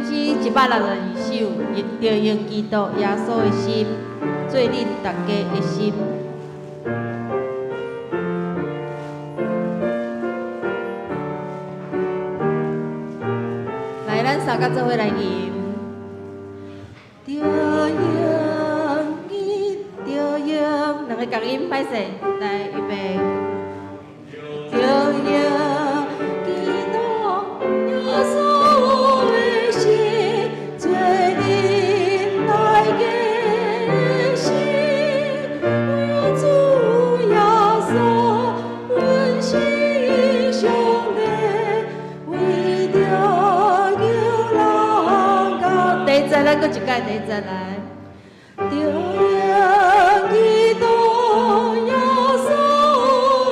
诗162首，着用基督耶稣的心，做恁大家的心。来，咱三个做伙来吟。着用伊，着用，两个共音歹势，来预备。着用基督耶稣的心，做恁大家的心。为主耶稣，阮是上帝，为着救人到。第一节，咱搁一届，第一节来。着用基督耶稣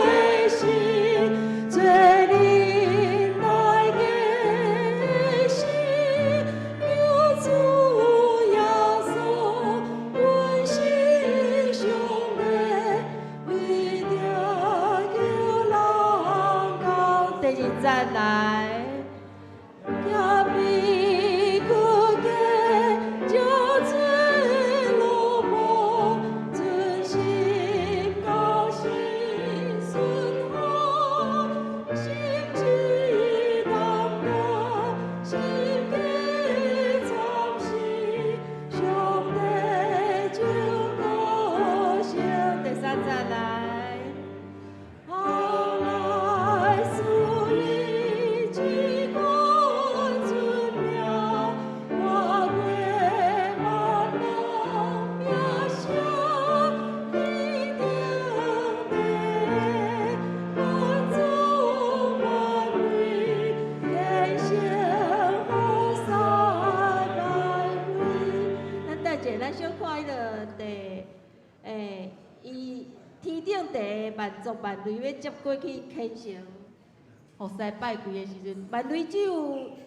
的心，做恁大家的心。有主耶稣，阮是上帝，为着救人到。第二节来。咱小看迄个伊天顶地万族万类要接过去虔诚，服侍拜跪的时阵，万类只有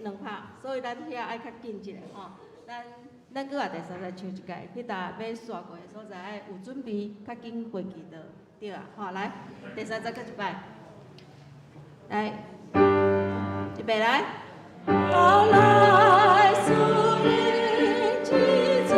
2拍，所以咱遐爱较紧一下吼。咱搁也第三节唱一届，去搭要煞过的所在爱有准备，较紧过去就对啊。吼，来第三节搁一摆，来，预备来。后来属于基督。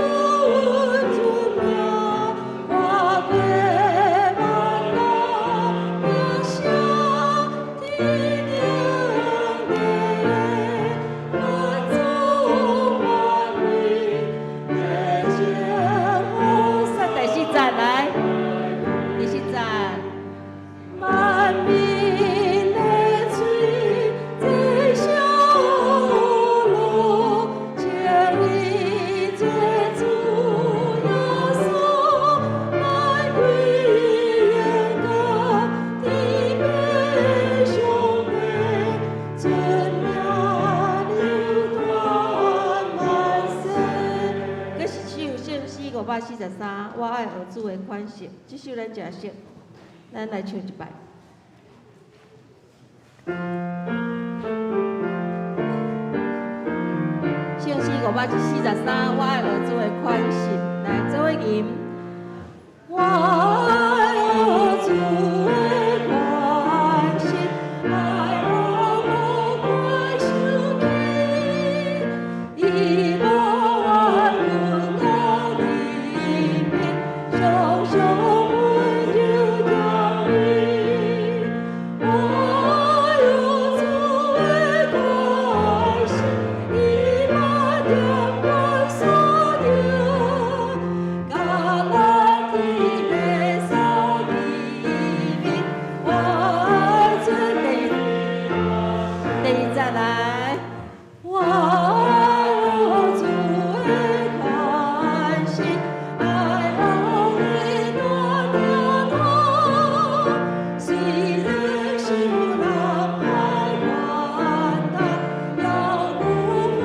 543，我爱儿子的款式，这首咱诚熟，咱来唱一摆。圣诗543，我爱儿子的款式，来做伙吟。我爱儿子的款式，爱我无关受气，伊无爱阮到里面，常常温柔甜蜜。我爱儿子的款式，伊把甜果所有，橄榄的白色里面，我爱尊第再来，我爱儿子的款式，爱我的大娘头，虽然受人爱款待，要辜负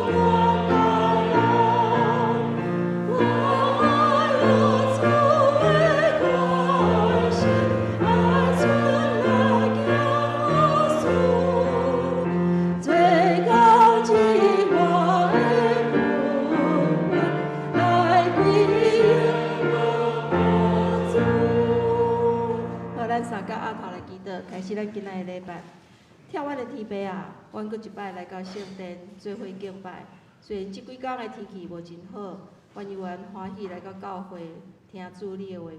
光大人。我爱儿子的款式，爱出来行事，最高之我的父母，来归我主。好，咱三角阿头来祈祷，开始咱今仔的礼拜。跳阮的天父啊，阮搁一摆来到圣殿做伙敬拜，虽然即几工的天气无真好，愿意愿欢喜来到教会听主你的话语。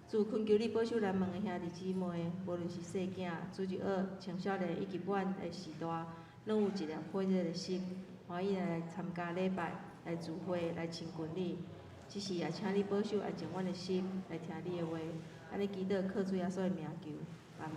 主恳求你保守咱们的兄弟姊妹，无论是细囝、主日学、青少年以及阮的时代，拢有一粒火热的心，欢喜来参加礼拜、来聚会、来亲近你。只是也请你保守安静阮的心，来听你的话。安尼祈祷靠主耶稣的名求，阿门。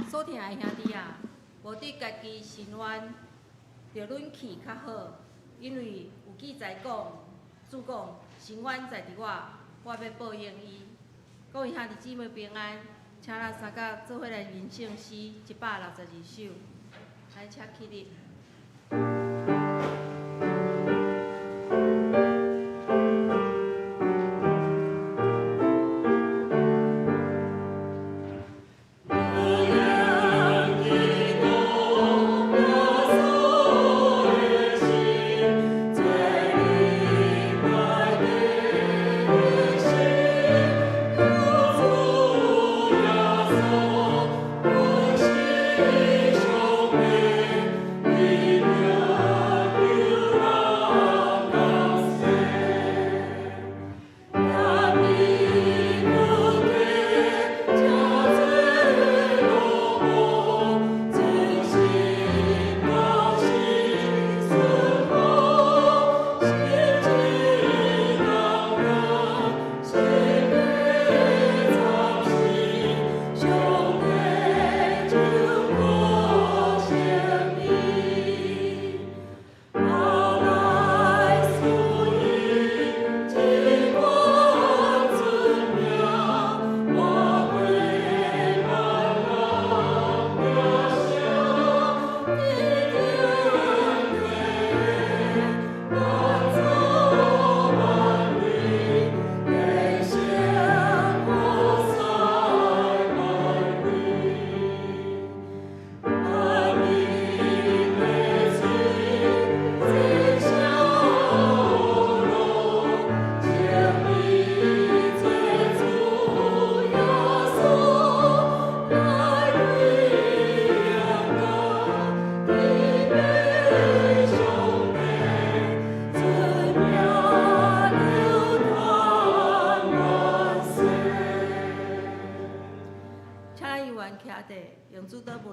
所听的兄弟啊，无对家己心愿，着忍气较好，因为有记载讲，主讲心愿在伫我，我要报应伊。各位兄弟姊妹平安，请咱三甲做伙来吟圣诗162首，来请起立。Amen.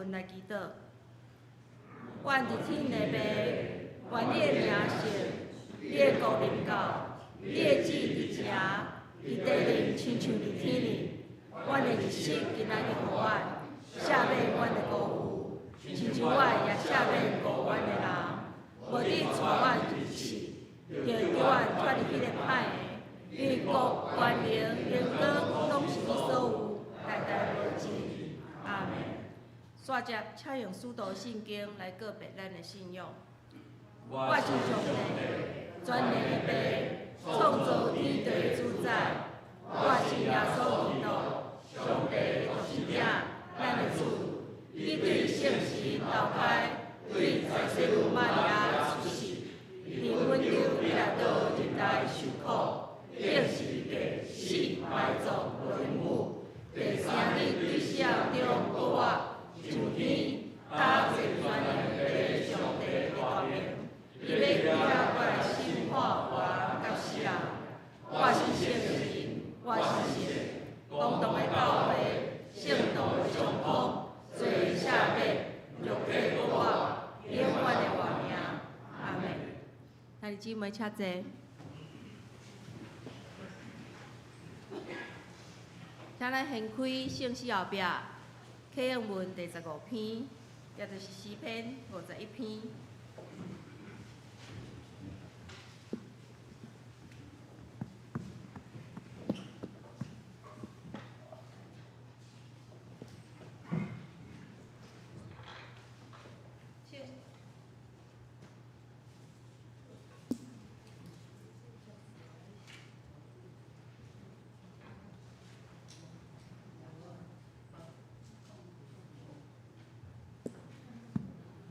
文来祈祷。愿伫天的爸，愿你的名圣，你的国临到，你的旨伫遮，伫地里亲像伫天里。阮的日食今仔日互阮，赦免阮的辜负，亲像阮也赦免辜阮的人。无你带阮入试，就叫阮脱离迄个歹的。因为国、权力、荣光，拢是你所有，代代无尽。阿门。煞接，请用使徒圣经来告别咱的信仰。我是上帝，全能的爸，创造天地的主宰。我是耶稣基督，上帝的独生者，咱的主。伊对圣神投胎，对在西罗马利亚出世，伫温柔比拉多入台受苦。并是第死埋葬轮舞，第三日对死中复活，上天打坐全能的上帝的大名，伊要记我的心化我甲死人。我是圣人，我是圣，公道的教会，圣道的上空，罪赦免，肉体复活，永远的活命。阿门。弟兄姊妹，请坐。请咱掀开圣诗后壁，启应文第15篇，也就是诗篇51篇。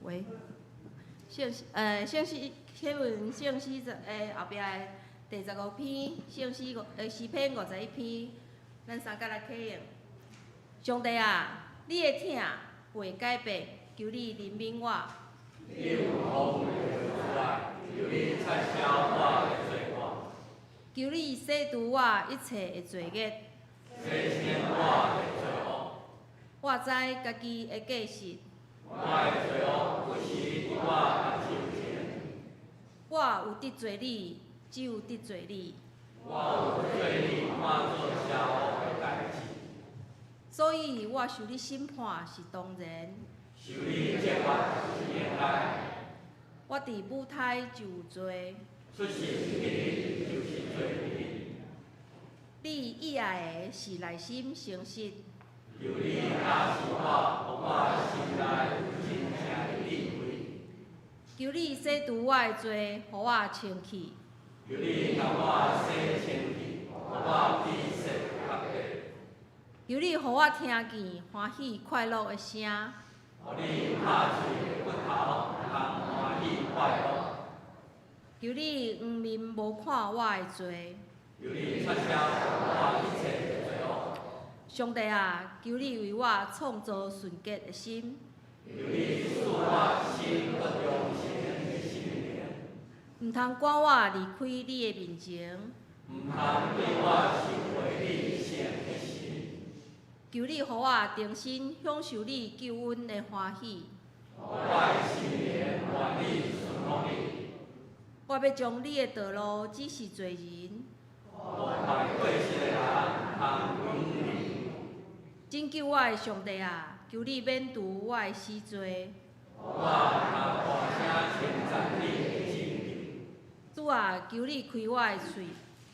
喂，圣诗启文圣诗后壁的第15篇，圣诗诗篇51篇，咱三甲来启应。上帝啊，你的疼袂改变，求你怜悯我。你有好悔的主啊，求你撤销我的罪过。求你洗除我一切的罪孽。洗清我的罪恶。我知家己的过失。我的罪恶不是伫我目睭前。我有得罪你，只有得罪你。我有对你看做邪恶的代志。所以我受你审判是当然。受你责罚是应该。我伫母胎就有罪。出世迄日就是罪日。你意爱的是内心诚实。求你打死我，互我心内有真正的智慧。求你洗除我的罪，互我清气。求你甲我洗清气，互我比洗较白。求你互我听见欢喜快乐的声。互你拍碎的骨头，通欢喜快乐。求你黄面无看我的罪。求你撤销我一切的罪恶。上帝啊，求你为我创造纯洁的心。求你使我心不忠诚的心灵。唔通赶我离开你的面前。唔通对我收回你圣的心。求你互我重新享受你救恩的欢喜。我的心灵愿意顺服你。我要将你的道路指示罪人。我歹过失的人通永离。拯救我的上帝啊，求你免除我的死罪。我通大声称赞你的正义。主啊，求你开我的嘴。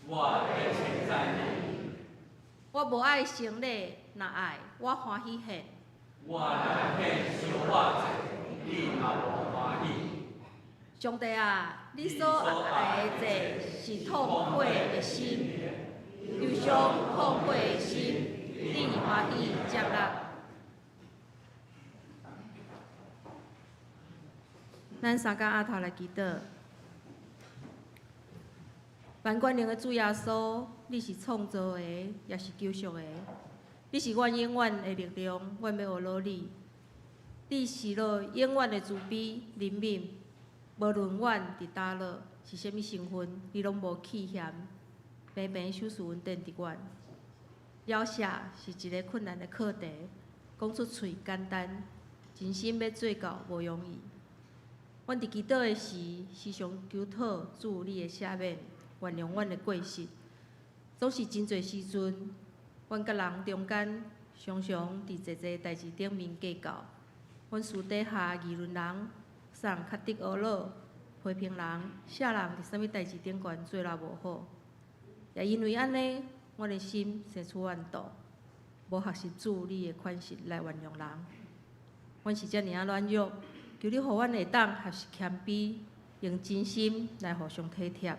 我要称赞你。我无爱成礼，若爱，我欢喜献。我若献烧我祭，你嘛无欢喜。上帝啊，你所爱的祭是痛悔的心，忧伤痛悔的心。你欢喜接纳。咱三甲阿头来祈祷。万冠灵的主耶稣，你是创造的，也是救赎的。你是阮永远的力量，阮要学努力。你是了永远的慈悲怜悯，无论阮伫倒落是甚物身份，你拢无弃嫌，平平手势稳定伫阮。了解是一个困难的课题，讲出嘴简单，真心要做到无容易。阮伫祈祷的时，时常求讨主你的赦免，原谅阮的过失。总是真侪时阵，阮甲人中间常常伫侪侪代志顶面计较。阮私底下议论人，送人较得恶佬，批评人，写人伫啥物代志顶悬做了无好。也因为安尼，阮的心生出怨妒，无学习主你的款式来原谅人。阮是遮尔啊软弱，求你互阮会当学习谦卑，用真心来互相体贴。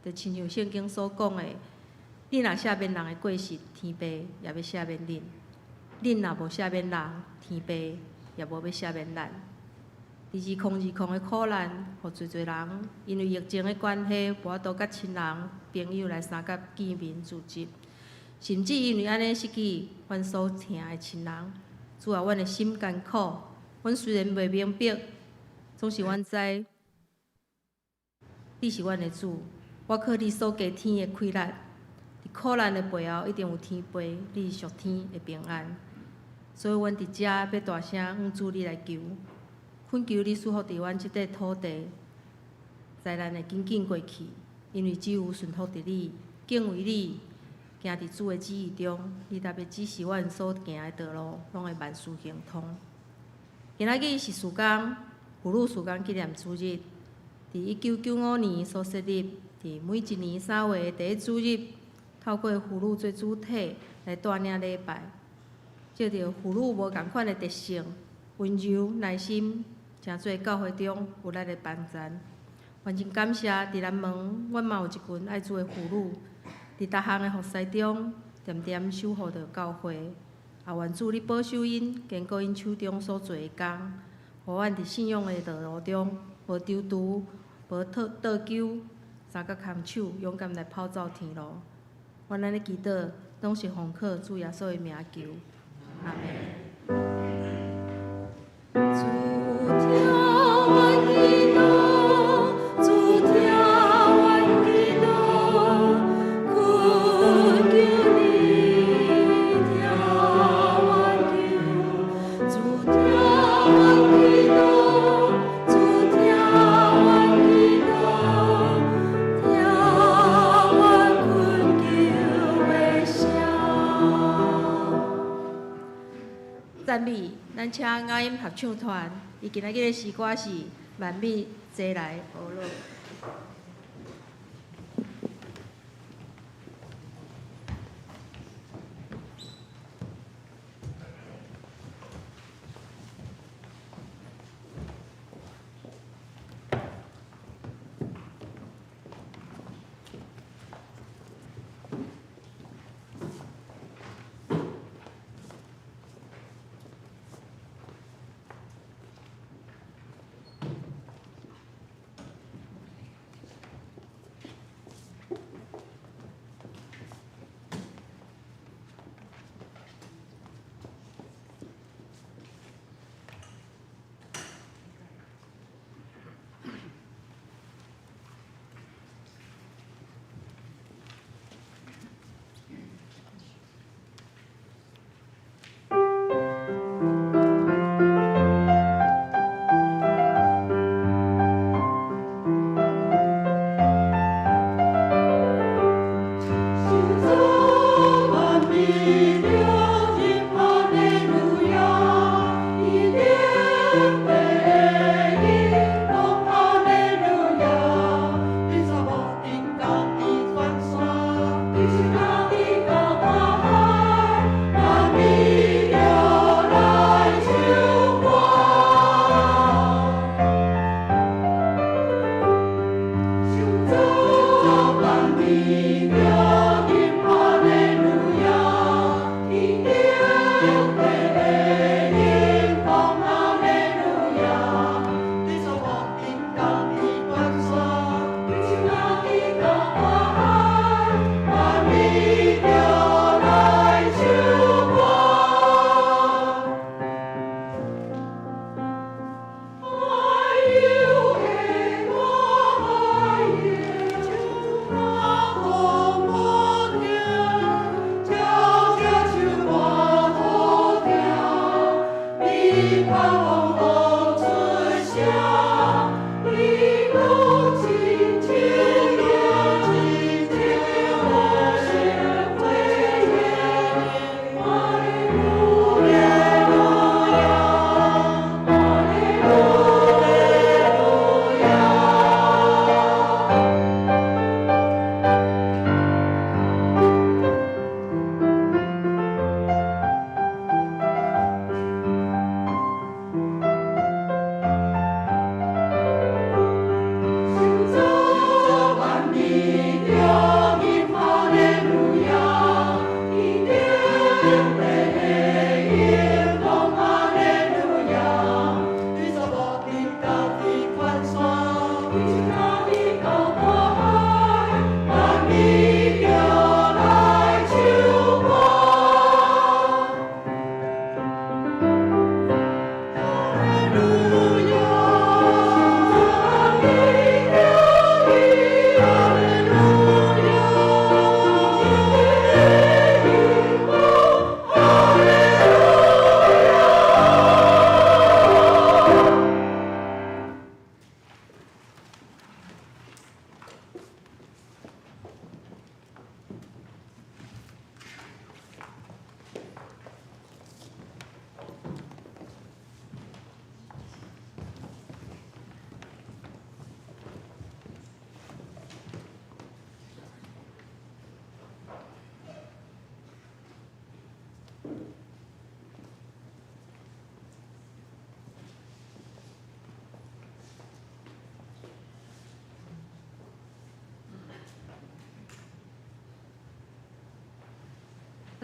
就亲像圣经所讲的，你若赦免人的过失，天父也要赦免恁；恁若无赦免人，天父也无要赦免咱。2020的苦难，互侪侪人因为疫情的关系，无法度甲亲人、朋友来相甲见面聚集，甚至因为安尼失去阮所疼的亲人。主啊，阮的心艰苦，阮虽然袂明白，总是阮知，你是阮的主，我靠你所加天的气力。伫苦难的背后，一定有天父，你是属天的平安。所以，阮伫遮要大声向主你来求，恳求你赐福伫阮即块土地，灾难会紧紧过去，因为只有顺服伫你，敬畏你。行伫主的旨意中，你特别指示阮所行的道路，拢会万事行通。今仔日是事工妇女事工纪念主日，伫1995年所设立，伫每一年3月的第一主日，透过妇女做主体来带领礼拜，借着妇女无共款的特性，温柔耐心，成做教会中有力的帮衬。完真感谢伫南门，阮嘛有一群爱主的妇女。伫逐项的服侍中，点点守护着教会，也愿主你保守因，坚固因手中所做的工，互阮伫信仰的道路中无丢除、无倒救，三角空手，勇敢来跑走天路。阮安尼祈祷，拢是奉靠主耶稣的名求，阿门。赞美，咱请雅音合唱团，伊今仔日的诗歌是《万米坐来学乐》。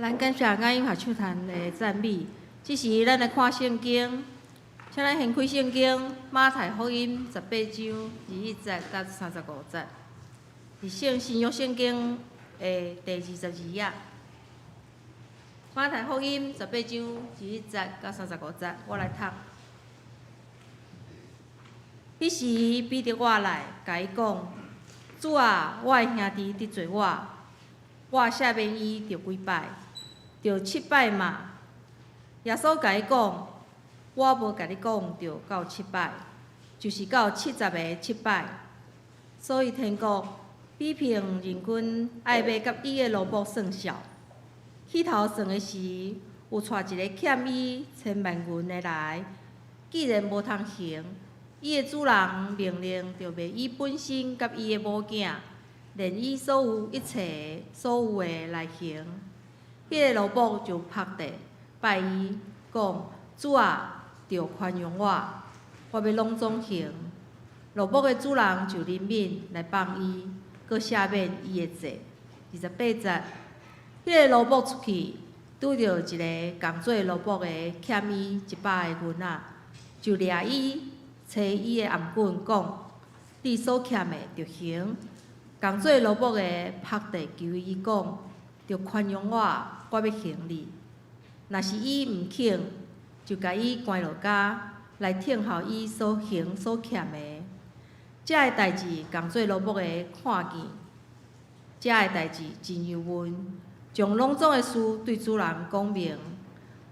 咱感谢爱音合唱团的赞美。这时，咱来看圣经，请咱掀开圣经马太福音18章21节到35节，是新约圣经的第22页。马太福音18章21节到35节，我来读。彼时彼得我来，甲伊讲：主啊，我的兄弟得罪我赦免伊着几摆？着7摆嘛。耶稣甲伊讲：我无甲你讲着到7摆，就是到70个7摆。所以天国比凭人均爱买甲伊的萝卜算数。起头算的时，有带一个欠伊1000万银的来，既然无通还，伊的主人命令着卖伊本身甲伊的某囝，连伊所有一切所有的来还。迄个萝卜就拍地拜伊，讲：主啊，着宽容我要拢总还。萝卜的主人就怜悯来帮伊，搁赦免伊的罪。28节，迄个萝卜出去，拄着一个共做萝卜的欠伊100个银仔，就掠伊，找伊的颔棍，讲：你所欠的着还。共做萝卜的拍地求伊讲：着宽容我要还你。若是伊毋肯，就甲伊关落家，来听候伊所行所欠的。这个代志共做萝卜的看见，这个代志真忧闷，将拢总的事对主人讲明。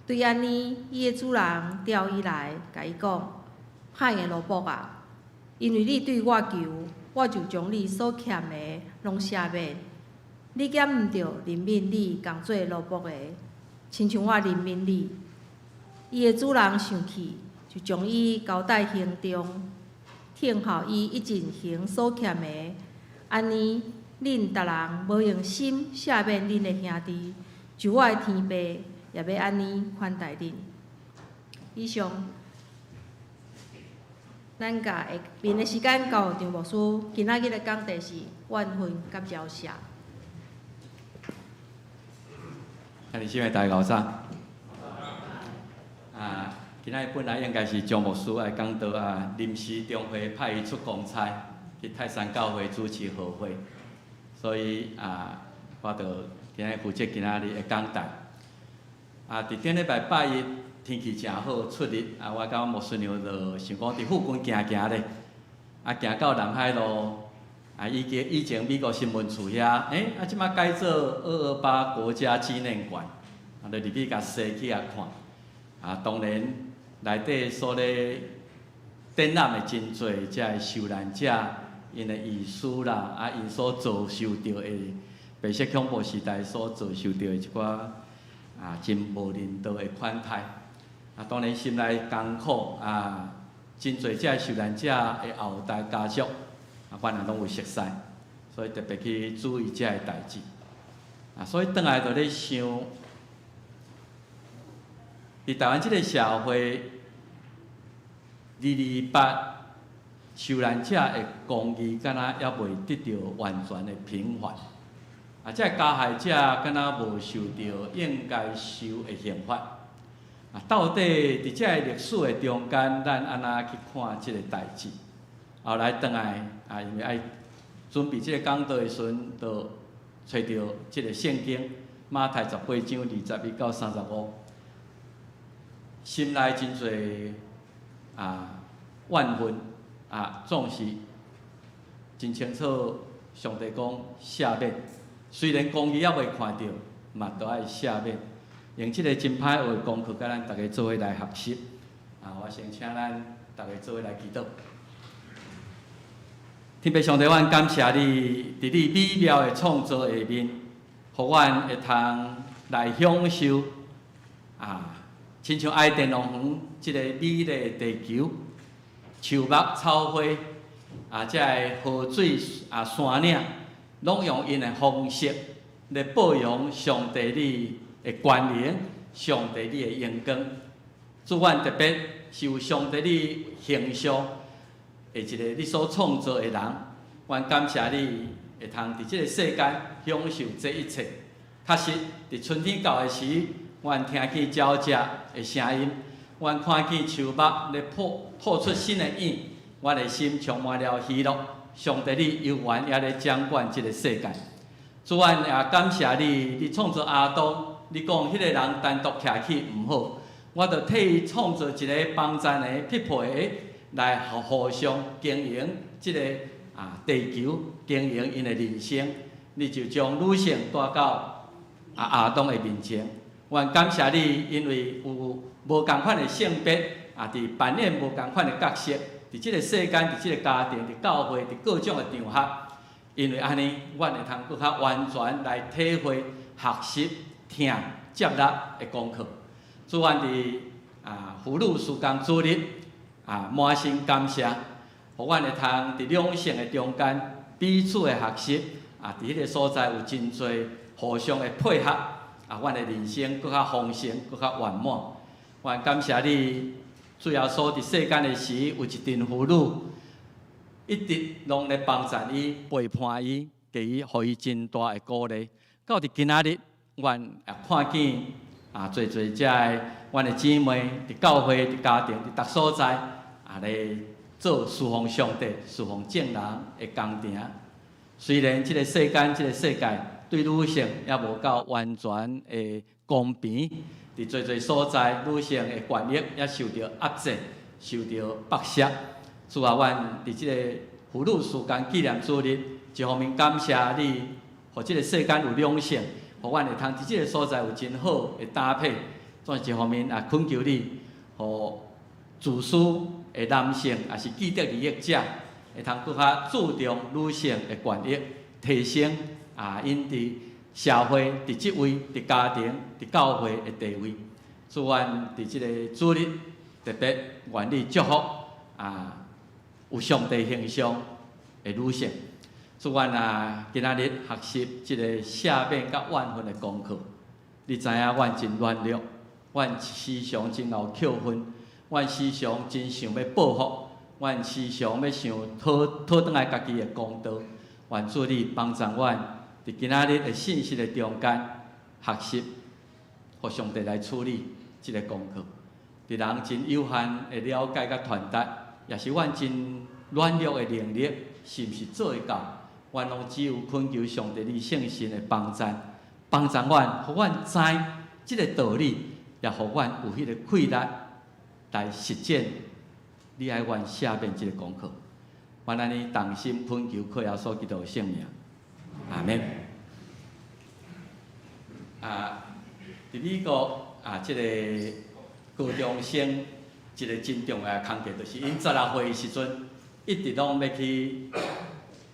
对安尼，伊的主人调伊来，甲伊讲：歹的萝卜啊，因为你对我求，我就将你所欠的拢赦免。你减毋着怜悯你共做萝卜的，亲像我怜悯你。伊的主人生气，就将伊交代行中，听候伊一尽行所欠的。安尼，恁逐人无用心赦免恁的兄弟，就我的天父也要安尼款待恁。以上，咱甲下面的时间交张牧师，今仔日的讲题是怨恨甲交涉。今日先为大家早。今仔本来应该是张牧师来讲道临时中会派伊出公差去泰山教会主持好会，所以我就今仔负责今仔日的讲台。伫顶礼拜拜一天气真好，出日我甲牧师娘就想讲伫附近行行咧，行到南海路。以前美国新闻处遐，即摆改做228国家纪念馆，就入去甲踅去看。当然内底所咧展览的真侪，遮个受难者因的遗书啦，因所遭受到的白色恐怖时代所遭受到的一寡真无人道的款待。当然心内艰苦真侪遮受难者的后代家属。阮也拢有熟悉，所以特别去注意遮个代志。所以转来就咧想，伫台湾即个社会，228受难者的公义，敢若还未得到完全的平反。遮加害者敢若无受到应该受的刑罚。到底伫遮个历史的中间，咱安怎去看即个代志？后来转来因为爱准备即个讲道的时阵，就找到即个圣经马太18章21到35，心内真侪怨恨总是真清楚。上帝讲赦免，虽然公义还未看到，嘛都爱赦免。用即个真歹话功课，甲咱大家做伙来学习。我先请咱大家做伙来祈祷。天父上帝，阮感谢你，伫你美妙的创造下面，互阮会通来享受亲像爱电农园即个美丽的地球，树木草花遮个河水山岭，拢用因的方式来保养上帝你的权能，上帝你的荣光。主，阮特别是有上帝你形象。一个你所创造的人，阮感谢你会通伫即个世间享受这一切，确实，伫春天到的时，阮听见鸟只的声音，阮看见树木咧吐出新的影，阮的心充满了喜乐。上帝，你永远也咧掌管这个世界。主，阮也感谢你，你创造亚当，你讲迄个人单独徛起毋好，我着替伊创造一个帮衬的、匹配的，来互相经营这个地球，经营因的人生。你就将女性带到亚当的面前。阮感谢你，因为有无共款的性别，伫扮演无共款的角色，伫即个世间，伫即个家庭，伫教会，伫各种的场合。因为安尼，阮会通更较完全来体会、学习、听、接纳的功课。主，阮伫妇女事工主日满心感谢，互阮会通伫两性的中间彼此的学习。伫迄个所在有真侪互相的配合，阮的人生更较丰盛、更较圆满。阮感谢你，主耶稣伫世间的时，有一群妇女，一直拢咧帮衬伊、陪伴伊，给伊，互伊真大的鼓励。到伫今仔日，阮也看见侪遮的阮的姊妹伫教会、伫家庭、伫逐所在咧做侍奉上帝、侍奉正人的工程。虽然即个世间、即个世界对女性也无够完全的公平，伫侪所在，女性的权益也受到压制、受到剥削。主啊，阮伫即个妇女事工纪念主日，一方面感谢你，互即个世间有两性，互阮会通伫即个所在有真好的搭配；再一方面也恳求你，互自私的男性也是既得利益者。会通更较注重女性的权益，提升因伫社会、伫职位、伫家庭、伫教会的地位。主，阮伫即个主日特别愿你祝福有上帝形象的女性。主，阮今仔日学习即个赦免甲怨恨的功课。你知影阮真软弱，阮时常真有扣分，阮时常真想要报复。阮时常要想讨倒来家己的公道，愿主你帮助阮，伫今仔日的信息的中间学习，互上帝来处理即个功课。伫人真有限的了解甲传达，也是阮真软弱的能力，是毋是做会到？阮拢只有恳求上帝你圣神的帮助，帮助阮，互阮知即个道理，也互阮有迄个气力来实践。你爱愿赦免即个功课，愿安尼同心恳求，靠耶稣基督的圣名，阿免。伫美国即个高中生一个真重要的工课，就是因16岁的时阵，一直拢要去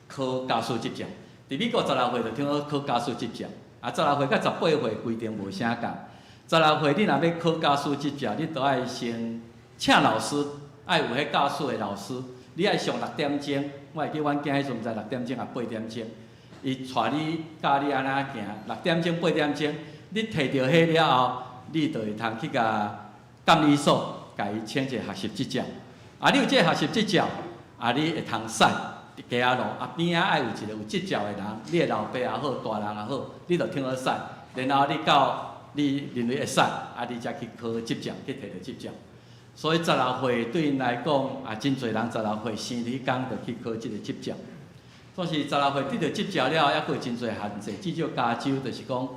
考家属执照。伫美国16岁就听说考家属执照，16岁到18岁规定无啥共。16岁你若要考家属执照，你都爱先请老师。爱有迄教书的老师，你爱上6点钟，我会记阮囝迄阵毋知6点钟啊8点钟，伊带你教你安怎行，6点钟8点钟，你摕到迄了后，你就会通去甲监理所，甲伊请一个学习执照。你有这个学习执照，你会通驶伫街路，边仔爱有一个有执照的人，你的老爸也好，大人也好，你就听好驶，然后你到你认为会驶，你才去考执照，去摕到执照。所以16岁对因来讲，真侪人16岁生理工就去考即个执照。但是16岁得到执照了，还佫有真侪限制。至少加州就是讲，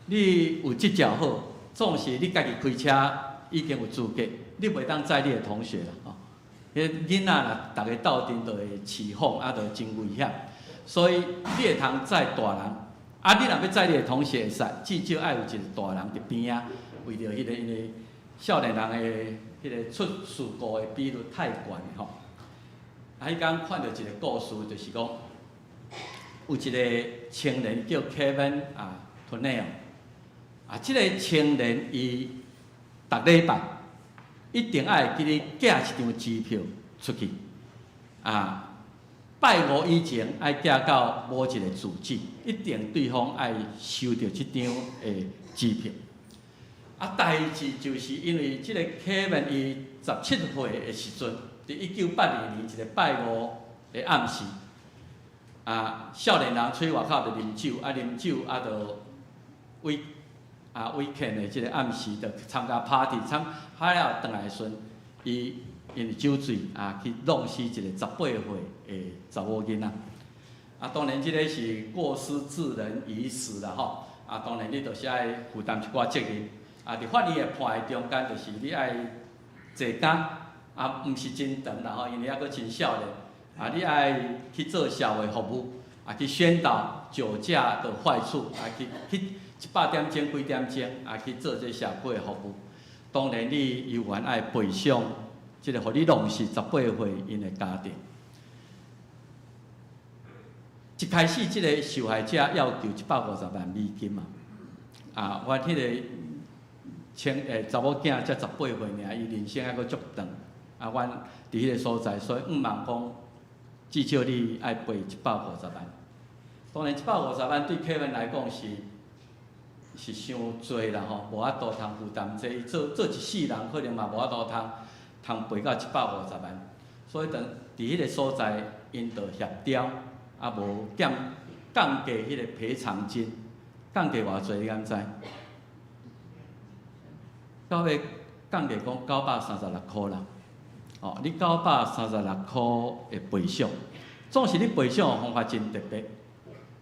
你有执照好，总是你家己开车已经有资格，你袂当载你的同学啦。迄囡仔若大家斗阵，就会起哄，就真危险。所以你会通载大人，你若要载你的同学会使，至少爱有一个大人伫边仔，为着迄个因为少年人的。迄个出事故的比率太悬吼。迄天看到一个故事，就是讲有一个青年叫 Kevin Turner，即个青年伊逐礼拜一定爱记咧寄一张机票出去，拜五以前爱寄到某一个住址，一定对方爱收到即张的机票。代志就是因为即个 Kevin 伊17岁的时阵，伫1982年一个拜五的暗时，少年人出去外口就啉酒，啉酒就 weekend 的即个暗时，就参加 party， 海了转来的时阵，伊因酒醉去弄死一个18岁的查某囡仔。当然，即个是过失致人于死啦吼。当然你就是爱负担一寡责任。伫法院的判的中间，就是你爱坐监，毋是真长啦吼，因为还佫真少年。你爱去做社会服务，去宣导酒驾的坏处，去100点钟、几点钟，去做这社会的服务。当然，你有缘爱赔偿，即个互你弄死18岁因的家庭。一开始，即个受害者要求150万美金嘛。我迄个查某囝才18岁尔，伊人生还佫足长。阮伫迄个所在，所以毋茫讲，至少你爱赔150万。当然，150万对Kevin来讲是伤侪啦吼，无法度通负担这。伊做一世人，可能嘛无法度通赔到150万。所以，伫迄个所在，因着协调。无降价迄个赔偿金，降价偌济你敢知？到尾降价讲936块啦。你936块的赔偿，总是你赔偿的方法真特别，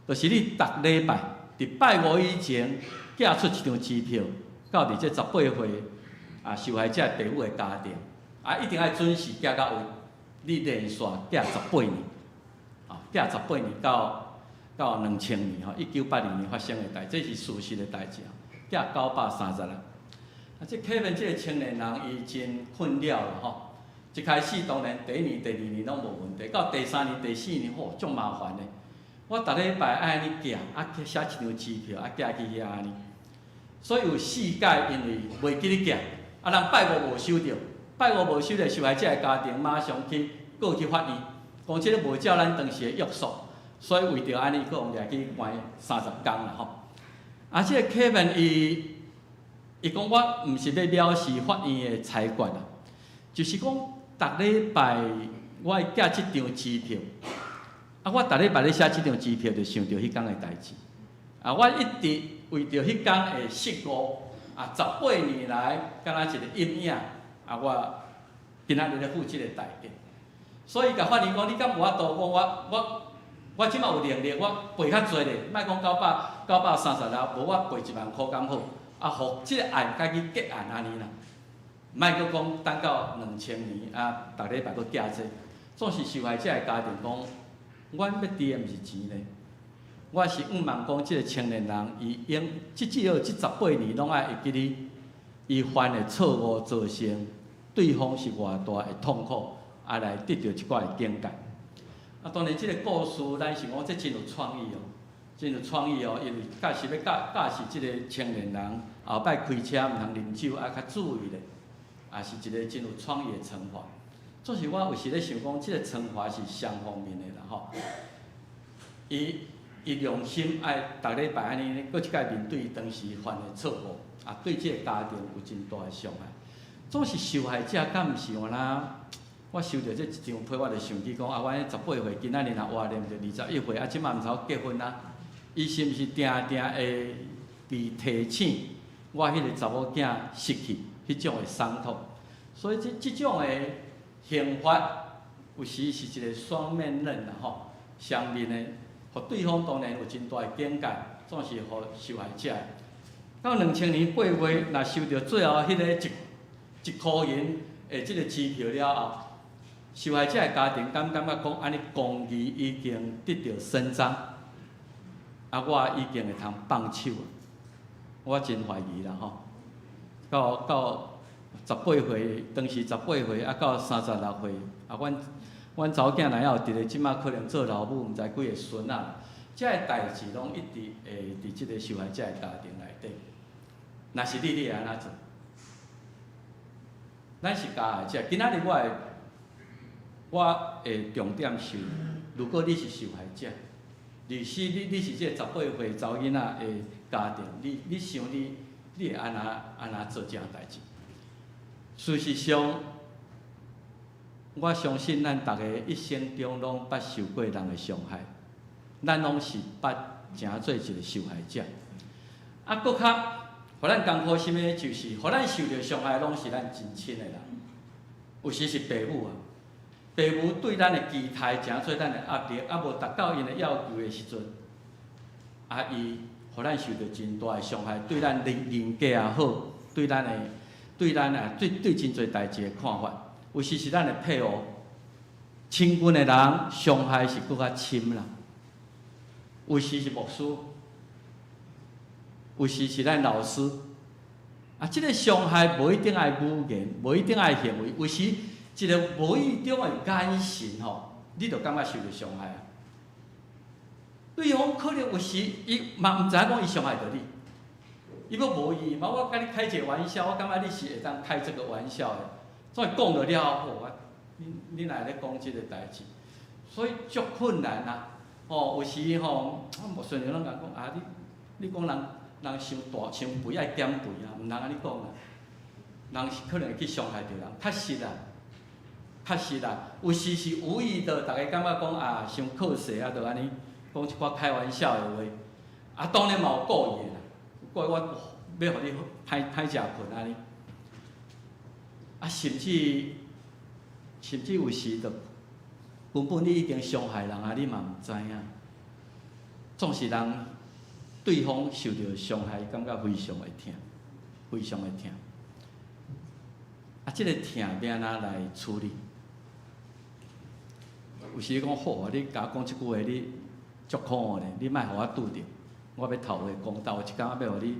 就是你逐礼拜伫拜五以前寄出一张支票，到伫这18岁受害者地府的家庭，一定要准时寄到位，你连续寄18年。寄18年到2000年1980年发生的代志，这是事实的代志寄936。这Kevin这个青年人，伊真困扰啦吼。一开始当然第1年、第2年拢无问题，到第3年、第4年，足麻烦的。我逐礼拜爱安尼寄，去写一张支票，寄去遐安尼。所以有4届因为袂记咧寄，人拜五无收到，拜五无收到，受害者的家庭马上去告去法院。讲即个无照咱当时的约束，所以为着安尼，佫用掠去关30天啦吼。即个Kevin伊讲我毋是要藐视法院的裁决啦，就是讲逐礼拜我会寄即张支票，我逐礼拜咧写即张支票，就想着迄天的代志。我一直为着迄天的失误，18年来敢若一个阴影，我今仔日咧负即个代价。所以，甲法院讲，你敢无法度讲我即摆有能力，我赔较济咧，莫讲936，无我赔1万块敢好？互即个案家己结案安尼啦，莫阁讲等到2000年逐礼拜阁寄这，总是受害者的家庭讲，阮要伫的毋是钱咧，我是毋茫讲即个青年人，伊用至少这18年拢爱会记哩，伊犯的错误造成对方是偌大的痛苦。来得到一寡的境界。当然，即个故事咱是讲，这真有创意哦，真有创意哦。因为假使要教示即个青年人，后摆开车毋通啉酒，较注意咧，是一个真有创意的惩罚。总是我有时咧想讲，即个惩罚是双方面的啦吼。伊良心爱逐礼拜安尼，搁一摆面对当时犯的错误，对即个家庭有真大的伤害。总是受害者，敢毋是安那？我收到这一张批，我就想起讲阮18岁，今仔日若活念着21岁，即摆毋通结婚啊？伊是毋是定会被提醒我迄个查某囝失去迄种的伤痛？所以即种的刑罚，有时是一个双面刃啦吼。双面的，互对方当然有真大的境界，总是互受害者。到2000年8月，若收到最后迄个1箍银的即个支票了后，受害者的家庭感觉讲安尼公义已经得到伸张，我已经会通放手啊！我真怀疑啦吼。到18岁，当时18岁到36岁，阮查某囝若有伫咧，即马可能做老母，毋知几个孙仔，遮个代志拢一直会伫即个受害者的家庭内底。若是你会安怎做？咱是加害者，今仔日我的重点是，如果你是受害者，你是这个18岁查某囡仔的家庭，你想你会安怎做这样代志？事实上，我相信咱大家一生中拢捌受过人的伤害，咱拢是捌成做一个受害者。啊，搁较互咱艰苦心的，就是互咱受着伤害，拢是咱真亲的人。有时是父母啊，父母对咱的期待，诚做咱的压力，啊无达到因的要求的时阵，啊伊互咱受着真大的伤害，对咱人格也好，对咱啊对真侪代志的看法，有时是咱的配偶、亲近的人，伤害是搁较深啦。有时是牧师，有时是咱老师。啊，即个伤害无一定爱语言，无一定爱行为，有时一个无意中的眼神吼，你就感觉受到伤害啊。对方可能有时伊嘛毋知影讲伊伤害着你，伊要无意嘛，我甲你开一个玩笑，我感觉你是会当开这个玩笑的，所以讲着了后，你若咧讲即个代志，所以足困难啊。有时我无顺便拢甲讲啊，你讲人伤大伤肥爱减肥啊，毋通安尼讲啦。人是可能会去伤害着人，确实啦，有时是无意的，大家感觉讲啊，伤靠势啊，就安尼讲一寡开玩笑的话。啊，当然嘛有故意的啦，故意我要互你歹食困安尼。啊，甚至有时就根本你已经伤害人啊，你嘛毋知影。总是人对方受到伤害，感觉非常的痛，非常的痛。啊，即个痛要安怎来处理？有时讲好啊，你甲我讲即句话，你足可恶咧，你莫互我拄着。我要头回公道，一工要互你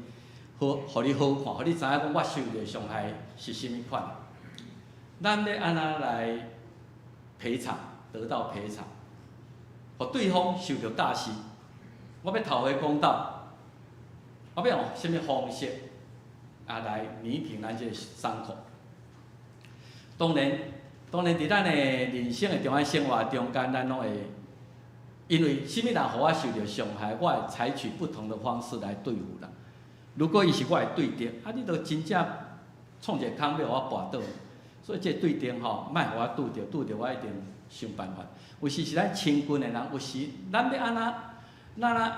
好，互你好看，互你知影讲我受到伤害是甚物款。咱要安怎来赔偿，得到赔偿，互对方受到大失。我要头回公道，我要用甚物方式啊来弥平咱即个伤口？当然，伫咱的人生的中间生活中间，咱拢会因为甚物人互我受到伤害，我会采取不同的方式来对付人。如果伊是我的对敌，啊，你著真正创一个坑要互我跋倒。所以这对敌吼，莫互我拄着我一定想办法。有时是咱亲近的人，有时咱要安怎，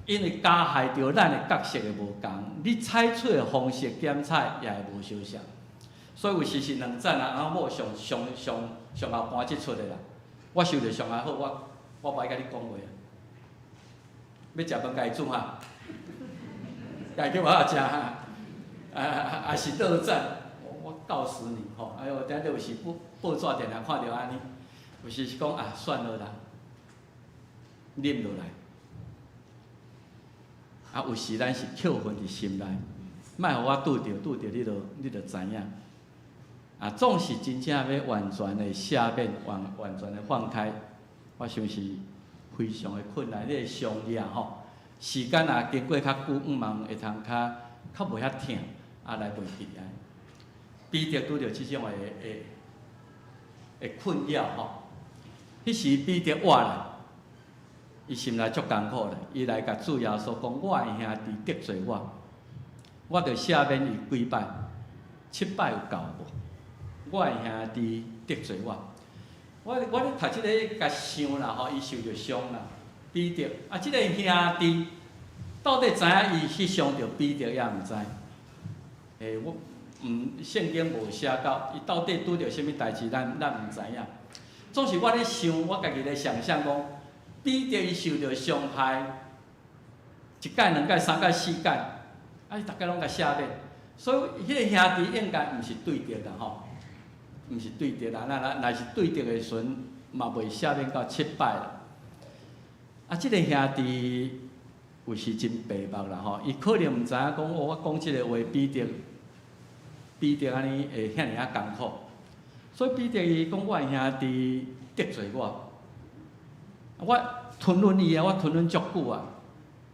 因为加害着咱的角色会无共，你采取的方式检采也会无相像。所以有时是两战啊，某上后搬即出的啦。我受着伤害好，我歹甲你讲话啊。要食饭家己煮哈，家己叫我食哈，也是热战。我告死你吼！哎呦，等下有时报纸电台看到安尼，有时是讲啊，算了啦，忍落来。啊，有时咱是扣分伫心内，莫互我拄着你就知影。啊，总是真正要完全的赦免，完全的放开，我想是非常的困难。你的伤痛吼，时间啊经过较久，嘛会通较袂遐痛，啊来袂记啊。彼得拄着即种的困扰吼，迄时彼得活来，伊心内足艰苦咧，伊来甲主耶稣讲：我的兄弟得罪我着赦免伊几摆，7摆有够无？我的兄弟得罪我咧读即个甲想啦吼，伊受着伤啦，彼得啊，即个兄弟到底知影伊去伤着彼得也毋知。我圣经无写到，伊到底拄着甚物代志，咱毋知影。总是我咧想，我家己咧想象讲，彼得伊受着伤害，一届、两届、3届、4届，啊，伊逐个拢甲赦免，所以迄个兄弟应该毋是对敌啦吼，毋是对敌啦。若是对敌的时阵，嘛袂赦免到7摆啦。啊，即个兄弟有时真白目啦吼，伊可能毋知影讲，我讲即个话，彼得安尼会遐尔啊艰苦，所以彼得伊讲我的兄弟得罪我吞忍伊啊，我吞忍足久啊，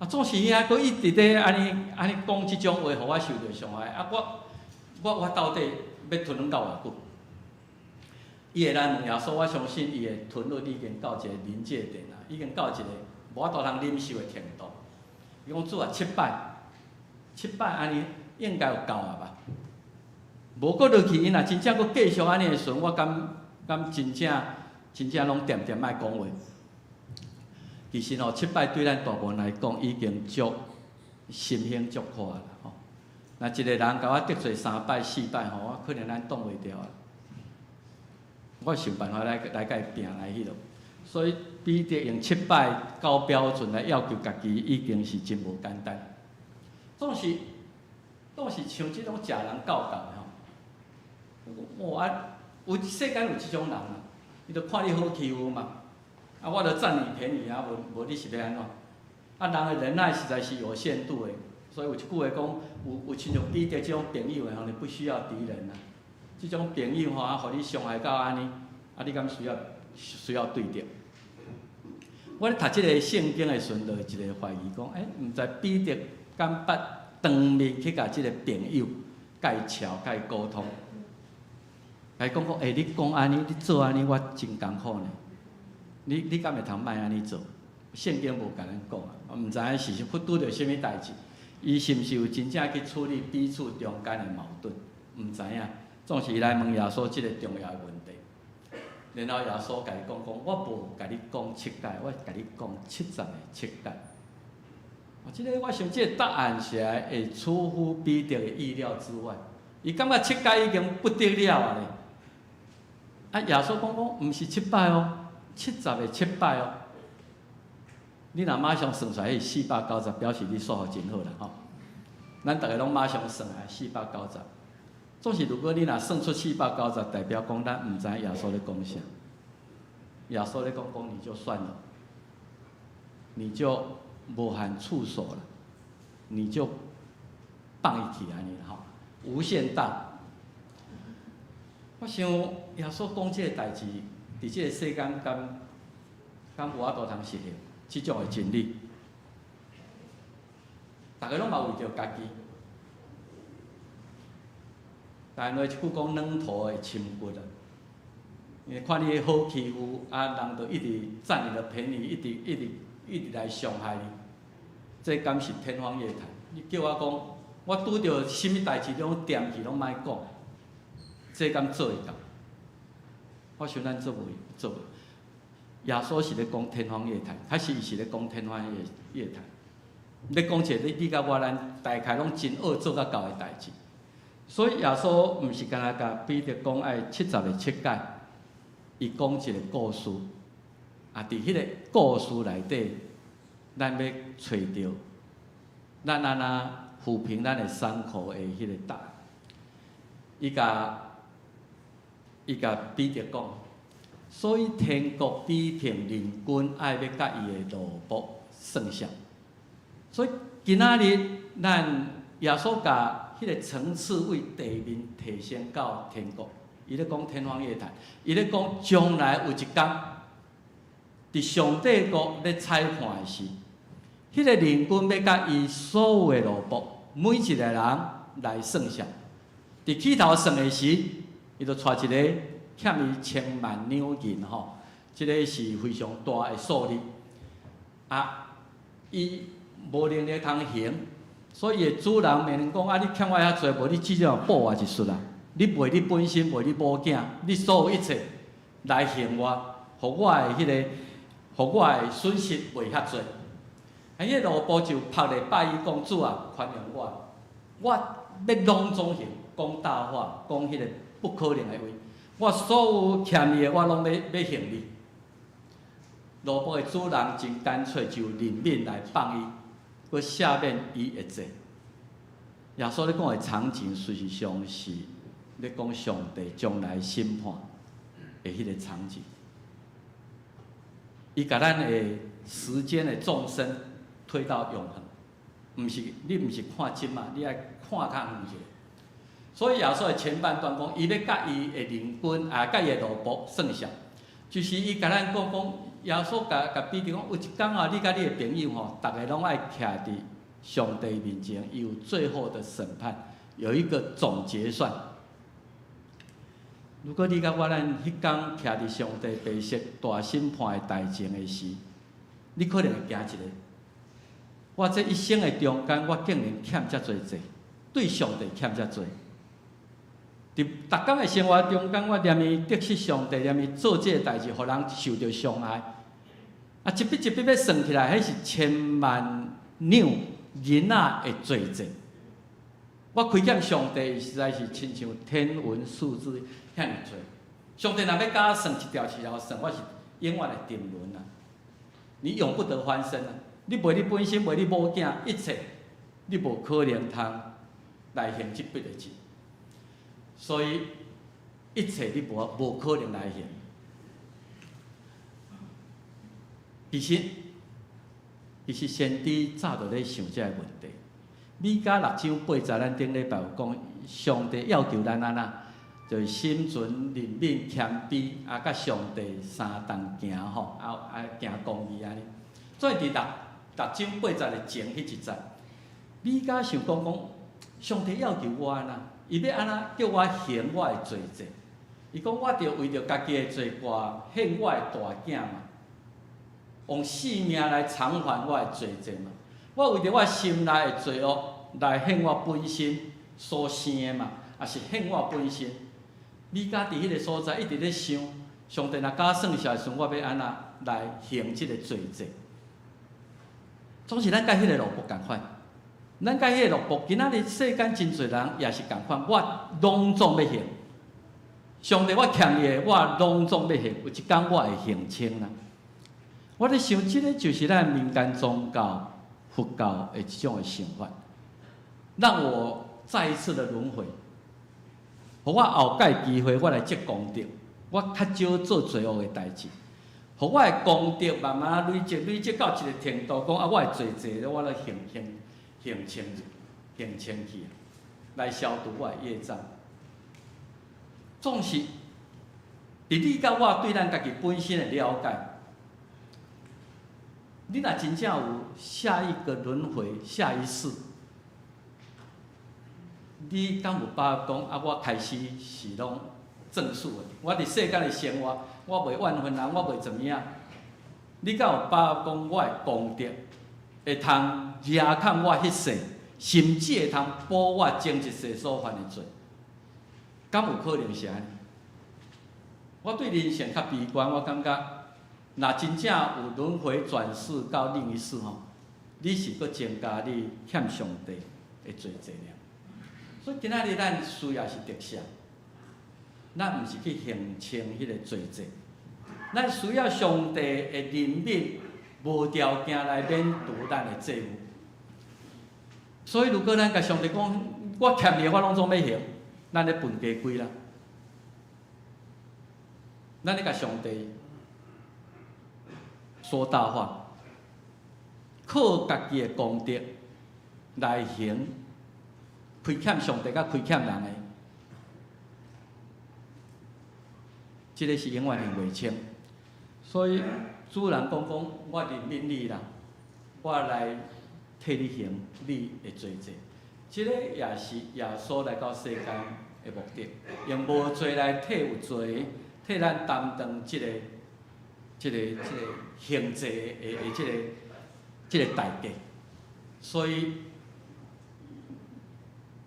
总是伊还佫一直咧安尼讲即种话，互我受着伤害啊！我到底要吞忍到偌久？伊会来问耶稣，我相信伊的吞忍已经到一个临界点啦，已经到一个无法度通忍受的程度。伊讲主啊，7摆安尼应该有够啊吧？无搁落去，伊若真正搁继续安尼的时阵，我敢真正拢点莫讲话。其实吼，7摆对咱大部分来讲已经足心胸足阔啦吼。若一个人甲我得罪3摆4摆吼，我可能咱挡袂牢啊。我想办法来甲伊拼来迄落。所以彼得用7摆高标准来要求家己，已经是真无简单。总是像即种食人教教吼。哦啊，世间有即种人啊，伊就看你好欺负嘛，啊，我就占你便宜啊，无你是要安怎？啊，人的忍耐实在是有限度的，所以有一句话讲，有亲像彼得即种朋友的吼，你不需要敌人啊。即种朋友吼，啊，互你伤害到安尼，啊，你敢需要对着？我咧读即个圣经的时阵，就一个怀疑讲，毋知彼得敢捌当面去甲即个朋友甲伊吵、甲伊沟通，甲伊讲，你讲安尼，你做安尼，我真艰苦呢。你敢会通莫安尼做？圣经无甲咱讲啊，我毋知影是拄着啥物代志，伊是毋是有真正去处理彼此中间的矛盾？毋知影，总是伊来问耶稣即个重要的问题。然后耶稣甲伊讲，我无甲你讲7届，我甲你讲70个7届。即个我想，即个答案是会出乎彼得的意料之外。伊感觉7届已经不得了啊咧。啊，耶稣讲，毋是7摆哦，70个7摆哦。你若马上算出来490，表示你数学真好啦吼。咱逐个拢马上算来490。总是如果你若算出490，代表讲咱毋知耶稣咧讲啥。耶稣咧讲你就算了，你就无含触手了，你就放伊去安尼吼，无限大。我想耶稣讲即个代志，伫即个世间敢有法度通实现即种的真理？大家拢嘛为着家己。但话一句讲，软土会深骨啊！因为看你好欺负，啊，人就一直占你的便宜，一直来伤害你。这敢是天方夜谭？你叫我讲，我拄着什么代志，你拢掂去，拢莫讲。这敢做会到？我想咱做袂。耶稣是咧讲天方夜谭，还是伊是咧讲天方夜谭？咧讲一个你甲我咱大概拢真恶做甲到的代志。所以耶稣毋是干那甲彼得讲爱70个7届，伊讲一个故事，啊，伫迄个故事内底，咱要找着咱安那抚平咱的伤口的迄个答案。伊甲彼得讲，所以天国比凭人君爱要甲伊的奴仆算啥？所以今仔日咱耶稣甲迄个层次为地面提升到天国，伊咧讲天方夜谭，伊咧讲将来有一天，伫上帝国咧裁判的时，迄个人君要甲伊所有的奴仆，每一个人来算账。伫起头算的时，伊就带一个欠伊1000万两银吼，即个是非常大的数字。啊，伊无能力通还。所以，主人命令讲：啊，你欠我遐济，无你至少报我一术啊！你为你本身，为你某囝，你所有一切来还我，互我的互我的损失袂遐济。啊，迄个奴仆就拍咧拜伊讲：主啊，宽容我，我要拢总行，讲大话，讲迄个不可能的话。我所有欠你的，我拢要还你。奴仆的主人真干脆，就任命来放伊。佮下面伊会做，耶稣咧讲的场景，实际上是咧讲上帝将来审判的迄个场景。伊甲咱的时间的纵深推到永恒，你毋是看即嘛，你爱看较远一个。所以耶稣的前半段讲，伊咧甲伊的人君啊，甲伊的奴仆算账，就是伊甲咱讲。耶稣甲彼得讲，有一天啊，你甲你的朋友吼，逐个拢爱徛伫上帝面前，有最后的审判，有一个总结算。如果你甲我咱迄天徛伫上帝白色大审判的台前的时，你可能会惊一个，我这一生的中间，我竟然欠遮侪罪，对上帝欠遮侪。伫逐天的生活中间，我念伊得失上帝，念伊做这个代志，互人受到伤害。啊，一笔一笔要算起来，迄是1000万两人仔的罪责。我亏欠上帝实在是亲像天文数字遐尔多。上帝若要甲我算一条算，我是永远的定论啊！你永不得翻身啊！你为你本身，为你某囝，一切你无可能通来行即笔的钱。所以一切你无可能来行。其实先知早就咧想这个问题。米迦6章8节，咱顶礼拜有讲，上帝要求咱安怎，就是心存怜悯、谦卑，甲上帝相同行吼，行公义安尼。所以伫6章8节的前迄一节，米迦想讲，上帝要求我安怎，伊要安怎叫我行我的罪责。伊讲我着为着家己的罪过，献我的大囝嘛，用性命来偿还我的罪责嘛。我为着我心内的罪恶来献我本身所生的嘛，也是献我本身。米迦伫迄个所在一直咧想，上帝若甲我算下来时，我要安怎来行即个罪责？总是咱甲迄个路卜共款，咱甲迄个路卜，今仔日世间真侪人也是共款，我拢总要行。上帝，我欠你的，我拢总要行，有一天我会行清啦。我咧想，即个就是咱民间宗教、佛教的即种的想法，让我再一次的轮回，互我后届机会，我来积功德，我较少做罪恶的代志，互我的功德慢慢累积到一个程度，讲我的罪责，我来行清去，来消除我的业障。总是，伫你甲我对咱家己本身的了解。你若真正有下一个轮回、下一世，你敢有把握讲我开始是拢正数的？我伫世间的生活，我袂怨恨人，我袂怎么样？你敢有把握讲我的功德会通压抗我迄世，甚至会通补我前一世所犯的罪？敢有可能是安尼？我对人生较悲观，我感觉。若真正有轮回转世到另一世吼，你是搁增加你欠上帝的罪责了。所以今仔日咱需要是特赦，咱毋是去行清迄个罪责，咱需要上帝的怜悯，无条件来免除咱的罪恶。所以如果咱甲上帝讲，我欠你，我拢总要还，咱咧分家规啦，咱咧甲上帝。说大话，靠家己的功德来行亏欠上帝甲亏欠人的，这个是永远行袂清。所以主人讲，我怜悯你啦，我来替你行你的罪责。这个也是耶稣来到世间的目的，用无罪来替有罪，替咱担当这个刑责的这个代价，所以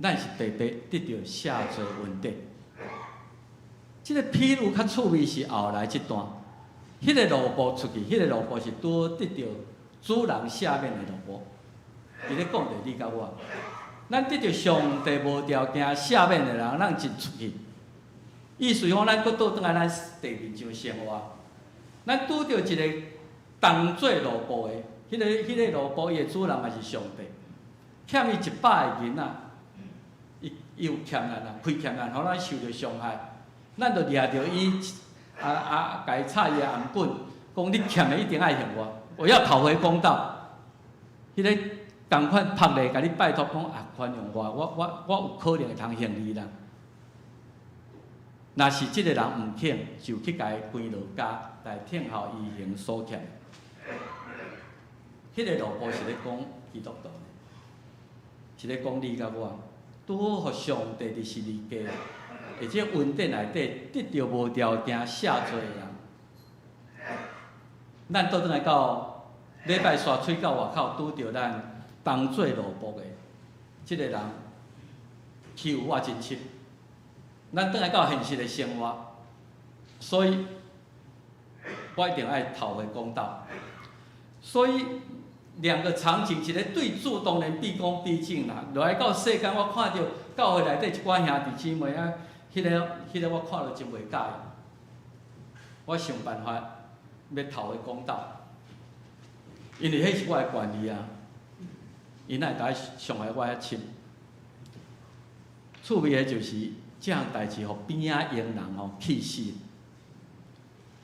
咱是白白得到赦罪恩典。这个譬如较趣味是后来这段，迄个路步出去，迄个路步是拄得到主人赦免的路步。伊咧讲着你甲我，咱得到上帝无条件赦免的人，咱真出去。意思讲，咱搁倒转来咱地面上生活。咱拄着一个同做路步的，迄个路步，伊的主人嘛是上帝，欠伊100个囡仔，伊有欠咱啊，亏欠咱，互咱受着伤害，咱就掠着伊，甲伊插伊的红本，讲你欠的一定爱还我要讨回公道。迄个同款拍咧，甲你拜托讲宽容我有可能会通还你啦。若是即个人毋肯，就去甲伊关落家来听候伊行所欠。迄个路步是咧讲基督徒，是咧讲你甲我，拄好互上帝伫十字架，而且恩典内底得到无条件赦罪的人。咱倒转来到礼拜刷出到外口，拄着咱同做路步的，即个人欺负我真深。咱转来到现实的生活，所以我一定爱讨回公道。所以两个场景，一个对主当然毕恭毕敬啦。落来到世间，我看到教会内底一寡兄弟姊妹啊，迄个我看了真袂介意。我想办法要讨回公道，因为迄是我的权利啊。因乃会上来我遐亲。趣味的就是这项代志，互边仔用人吼气死。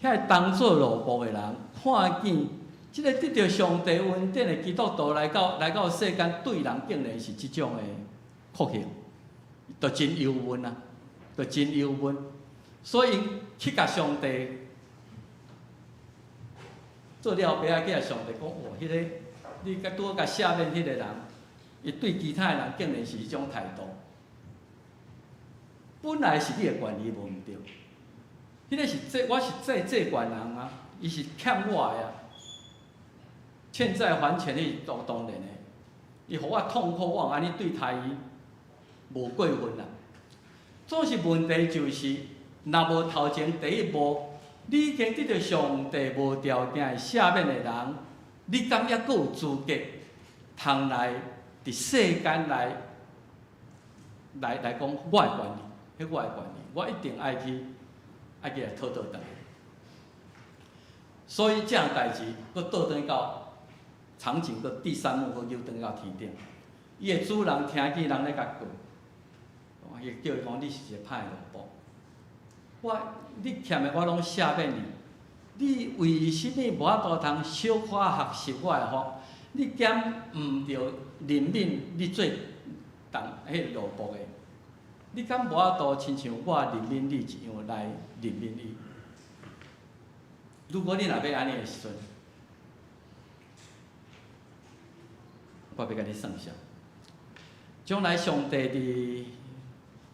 遐当做路步的人，看见即个得到上帝恩典的基督徒来到世间，对人竟然是即种的酷刑，就真忧闷啊，就真忧闷。所以去甲上帝做了后，去甲上帝讲：哇，迄个你甲拄好甲下面迄个人，伊对其他的人竟然是迄种态度。本来是你的权利无毋对，迄个是我是这权人啊，伊是欠我的啊，欠债还钱，迄当然的，伊互我痛苦，我安尼对待伊无过分啦。总是问题就是，若无头前第一步，你已经得到上帝无条件的赦免的人，你敢还阁有资格通来伫世间来讲我的权利？迄我的权利，我一定爱去来讨倒来。所以这样代志，佫倒转到场景，佫第三幕佫又转到天顶。伊的主人听见人咧甲讲，伊叫伊讲你是一个歹萝卜。你欠的我拢赦免你，你为什么无法度通小可学习我的福？你减毋着怜悯你做迄萝卜的？你敢无法度亲像我怜悯你一样来怜悯你？如果你若要安尼的时阵，我要甲你算啥？将来上帝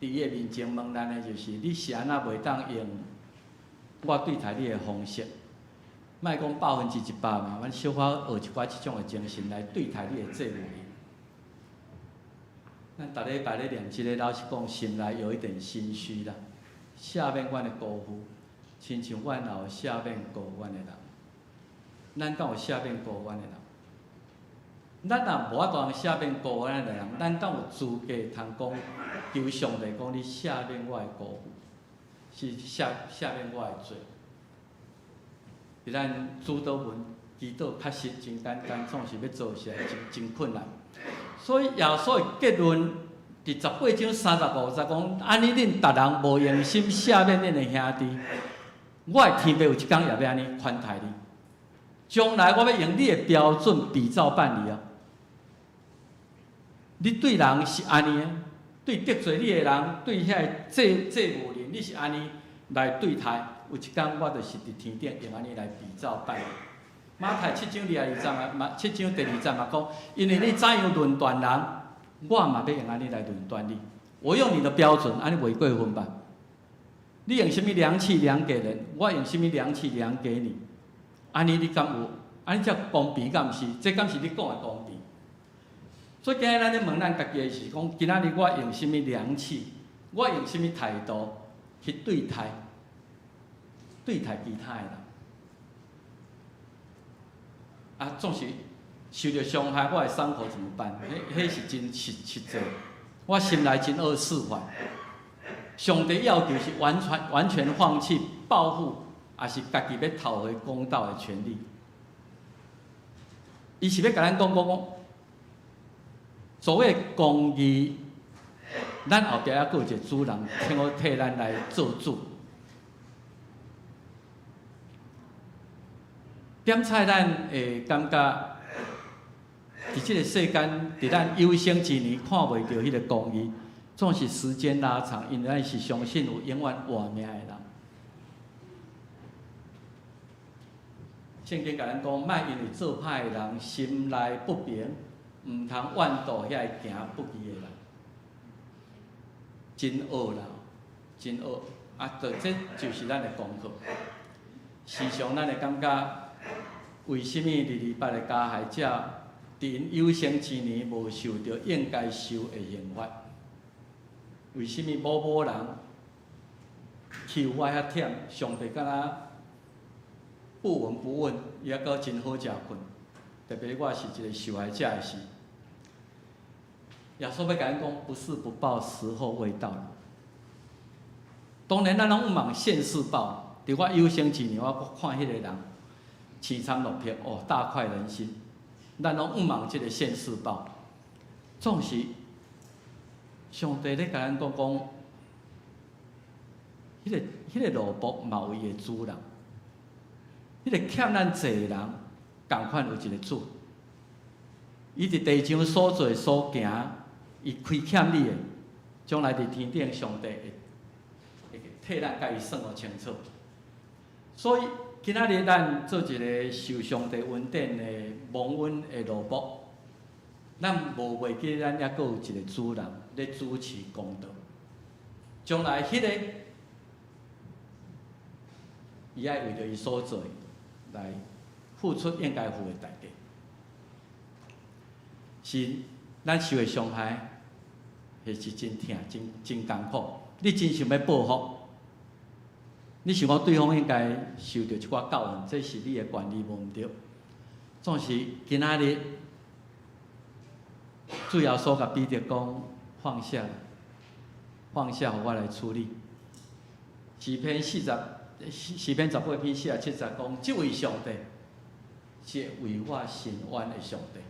伫伊的面前问咱的就是：你是安那袂当用我对待你的方式，莫讲100%嘛，阮小可学一寡即种的精神来对待你的做母亲。咱逐礼拜咧念即个，老实讲，心内有一点心虚啦。赦免阮的辜负，亲像阮也有赦免辜负阮的人。咱敢有赦免辜负阮的人？咱若无法度赦免辜负咱的人，咱敢有资格通讲求上帝讲你赦免我的辜负，是赦免我的罪？伫咱主祷文祈祷确实真简单，总是要做起来真困难。所以耶稣的结论伫18章35节讲：安尼恁逐人无用心赦免恁的兄弟，我的天父有一天也要安尼宽待你。将来我要用你的标准比照办理啊！你对人是安尼，对得罪你的人，对遐做无人，你是安尼来对待。有一天我就是伫天顶用安尼来比照办理。马太7章22节嘛，7章第2节嘛讲，因为你怎样论断人，我嘛要用安尼来论断你。我用你的标准，安尼袂过分吧？你用什么量器量给人，我用什么量器量给你？安尼你敢有？安尼才公平，敢毋是？这敢是你讲的公平？所以今日咱咧问咱家己的是讲，今仔日我用什么量器？我用什么态度去对待其他的人？啊，总是受到伤害，我的伤口怎么办？迄是真实际。我心内真恶释怀。上帝要求是完全放弃报复，也是家己要讨回公道的权利。伊是要甲咱讲，所谓公义，咱后壁还佫有一个主人，请我替咱来做主。点彩咱会感觉，伫即个世间，伫咱有生之年看袂到迄个公义，总是时间拉长，因为咱是相信有永远活命的人。圣经甲咱讲，莫因为做歹的人心内不平，毋通怨妒遐会行不义的人，真恶啦，真恶！啊，这就是咱的功课。时常咱会感觉。为什么228的加害者伫因有生之年无受到应该受的刑罚？为什么某人欺负我遐忝，上帝敢若不闻不问，伊还阁真好食困？特别我是一个受害者的时，耶稣要甲咱讲，不是不报，时候未到了。当然，咱拢毋茫现世报。伫我有生之年，我看迄个人凄惨落魄，哦，大快人心。咱拢毋茫即个现世报。总是上帝咧甲咱讲，迄个萝卜嘛有伊的主人，迄个欠咱济人，共款有一个主。伊伫地上所做所行，伊亏欠你的，将来伫天顶上帝会替咱甲伊算互清楚。所以今仔日咱做一个受上帝恩典的蒙恩的萝卜，咱无忘记咱还阁有一个主人咧主持公道。将来迄个，伊爱为着伊所做来付出应该付的代价。是咱受的伤害，迄是真疼、真艰苦。你真想要报复？你想讲对方应该受到一寡教训，这是你的权利，无毋对。总是今仔日，主耶稣甲彼得讲放下，放下，互我来处理。诗篇18篇47讲，这位上帝是为我伸冤的上帝。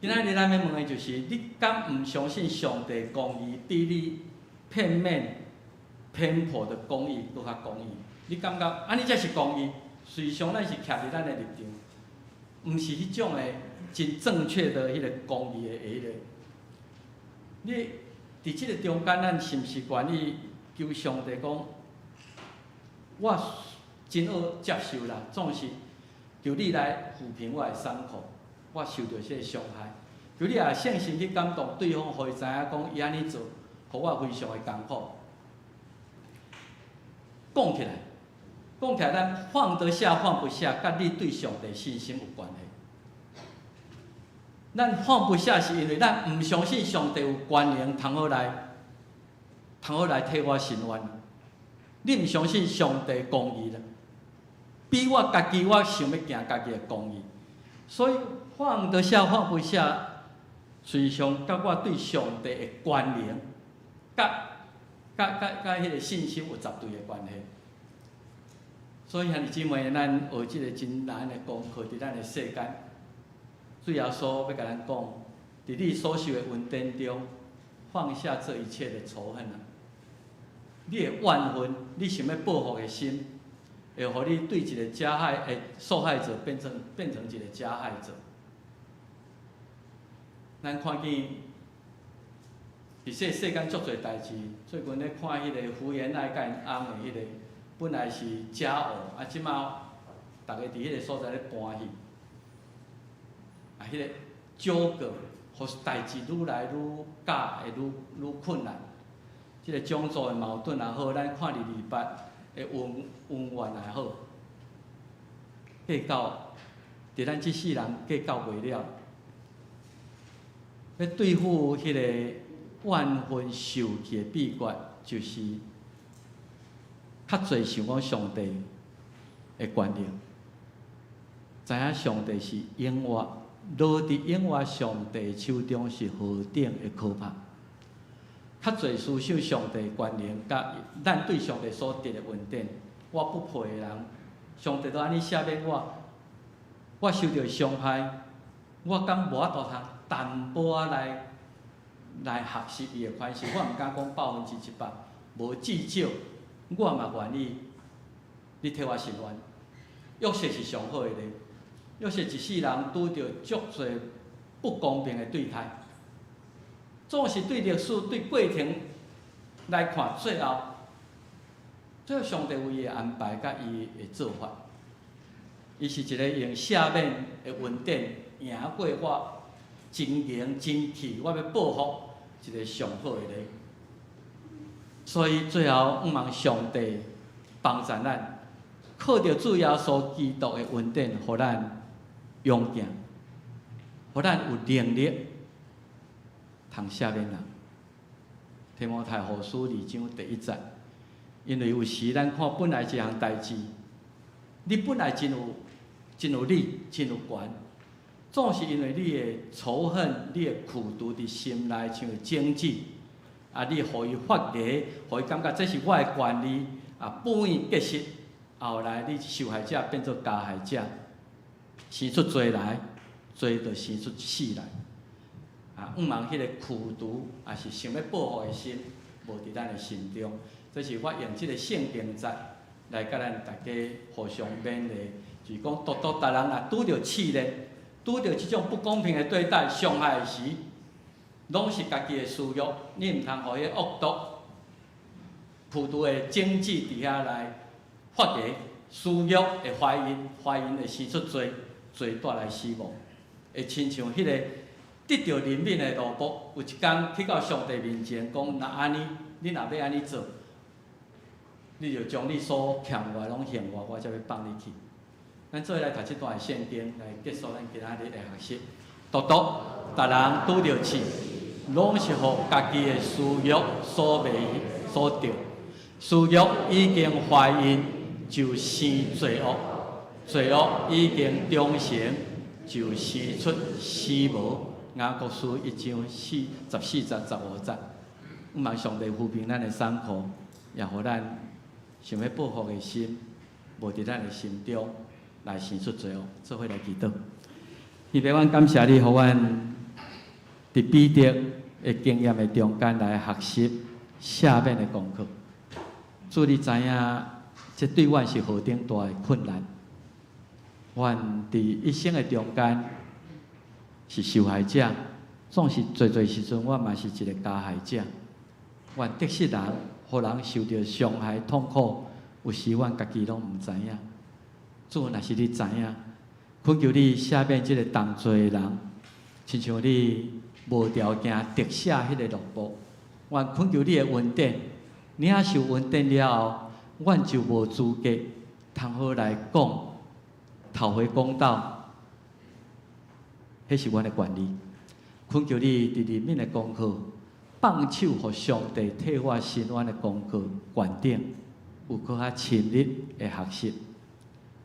今仔日咱要问的就是：你敢毋相信上帝公义比你片面？偏颇的公义，搁较公义，你感觉安尼才是公义？实际上，咱是徛伫咱的立场，毋是迄种的真正确的迄个公义的迄个。你伫即个中间，咱是毋是愿意求上帝讲，我真好接受啦，总是求你来抚平我的伤口，我受到这个伤害，求你也信心去感动对方，互伊知影讲伊安尼做，互我非常的艰苦。讲起来，咱放得下放不下，甲你对上帝信心有关系。咱放不下是因为咱毋相信上帝有权能，通好来替我伸冤。你毋相信上帝公义啦，比我家己我想要行家己的公义，所以放得下放不下，实际上甲我对上帝的权能，甲迄个信心有绝对的关系。所以兄弟姊妹，咱学即个真难的功课，伫咱的世间，主耶稣要甲咱讲，伫你所受的恩典中，放下这一切的仇恨啊！你的怨恨，你想要报复的心，会互你对一个加害的受害者变成一个加害者。咱看见，伫世间足侪代志，最近咧看迄个福原爱甲因翁的迄个。本来是假恶，即马大家伫迄个所在咧搬去，迄个纠葛，互代志愈来愈假，会愈困难。即个种族的矛盾也好，咱看日捌的恩怨也好，计较，伫咱即世人计较袂了。要对付迄个怨恨受气的秘诀，就是。较侪想讲上帝的权力，知影上帝是永活，落伫永活上帝手中是何等的可怕。较侪思想上帝的权力，甲咱对上帝所得的恩典，我不配的人，上帝都安尼赦免我，我受到伤害，我敢无法度通淡薄仔来学习伊的款式，我毋敢讲100%，无至少。我嘛愿意，你替我伸冤。约瑟是上好的咧，约瑟一世人拄着足侪不公平的对待，总是对历史、对过程来看，最后上帝有伊的安排，甲伊的做法。伊是一个用赦免的恩典赢过我真言真气，我要报复一个上好的咧。所以最后，毋望上帝帮助咱，靠着主耶稣基督的恩典，互咱勇健，互咱有能力，通赦免人。提摩太后书2章第1节，因为有时咱看本来一项代志，你本来真真有理，真有权。总是因为你的仇恨、你的苦毒伫心内，像种子，你互伊发芽，互伊感觉这是我的权利，不愿结实，后来你受害者变做加害者，生出罪来，罪就生出死来。毋茫迄个苦毒，也是想要报复的心，无伫咱的心中。这是我用即个圣经节来甲咱大家互相勉励，就是讲，独独人若拄着试炼，拄着即种不公平的对待、伤害时，拢是家己的私欲，你毋通互迄个恶毒、苦毒的种子伫遐来发芽，私欲会怀孕，怀孕会生出罪，罪带来死亡，会亲像迄个得到怜悯的罗卜，有一天去到上帝面前讲：若安尼，你若要安尼做，你就将你所欠我拢还我，我才要放你去。咱做来读这段圣经，来结束咱今仔日的学习。独独，逐人拄着试，拢是互家己的私欲所迷所着。私欲已经怀孕，就生罪恶；罪恶已经忠诚，就生出死亡。雅各书1章14节、15节。毋茫上帝抚平咱的伤口，也互咱想要报复的心，无伫咱的心中来生出罪恶。做伙来祈祷。希望阮感谢你，互阮伫彼得的经验的中间来学习赦免的功课。主，你知影，这对阮是何等大的困难。阮伫一生的中间是受害者，总是侪时阵，我嘛是一个加害者。阮得失人，互人受到伤害、痛苦，有时阮家己拢毋知影。主，若是你知影，恳求你赦免即个同罪的人，亲像你无条件特赦迄个萝卜。阮恳求你的恩典，你若受恩典了后，阮就无资格通好来讲讨回公道，迄是阮的权利。恳求你伫人民的功课，放手互上帝替我伸冤的功课悬顶，有搁较深入的学习，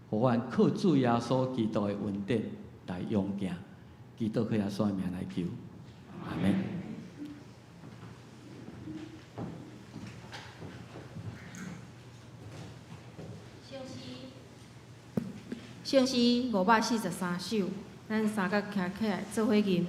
互阮靠主耶稣基督的恩典来勇行。基督靠耶稣的名来求，阿门。圣诗543首，咱三角徛起来做伙吟。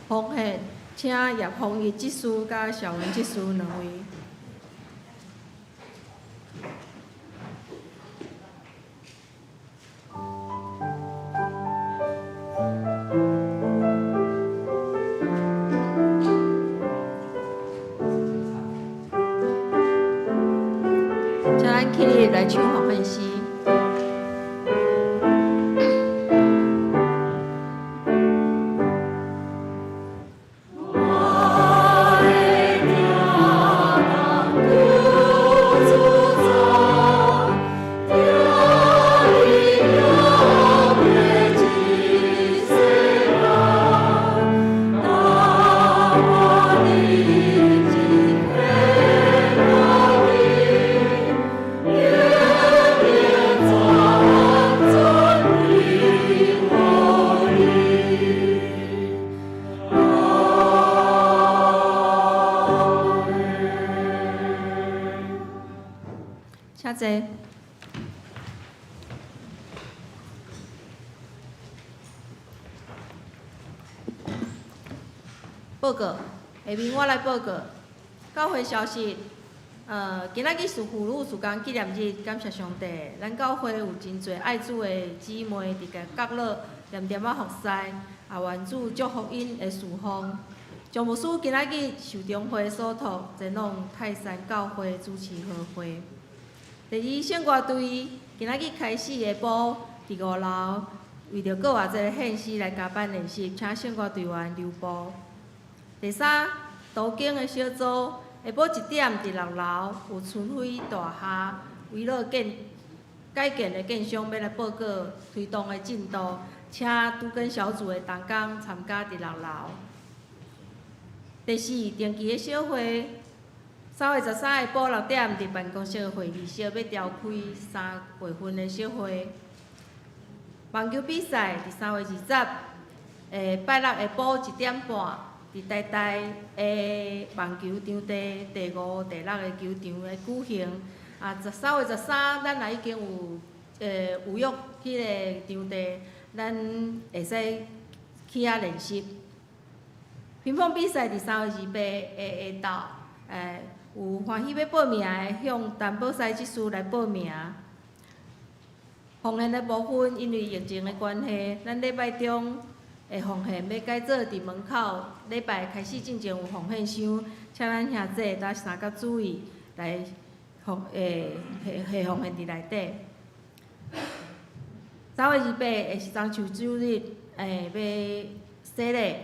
奉献，请叶丰义执事甲邵文执事两位。请咱起立来唱奉献诗。请坐。报告，下面我来报告。教会消息，今仔日是妇女事工纪念日，感谢上帝，咱教会有真侪爱主的姊妹伫个角落念念啊服侍，愿主祝福因的侍奉。张牧师今仔日受中会所托，前往泰山教会主持好会。第二献歌队今仔日开始下晡伫5楼，为着搁偌济献诗来加班练习，请献歌队员留步。第三，途经的小组下晡1点伫6楼有春晖大厦围绕改建的建商要来报告推动的进度，请拄跟小组的同工参加伫6楼。第四，定期的小会。3月13下晡6点，伫办公室会议室要召开3月份的小会。网球比赛伫3月20日，拜六下晡1点半，伫台大的网球场地第5、第6个球场来举行。3月13，咱也已经有约迄个场地，咱会使去遐练习。乒乓比赛伫3月28下昼，有欢喜要报名的，向陈宝西执事来报名。奉献的部分，因为疫情的关系，咱礼拜中的奉献要改做伫门口，礼拜开始进前有奉献箱，请咱兄弟搭三甲注意来下奉献伫内底。3月28会是中秋节日，要洗礼，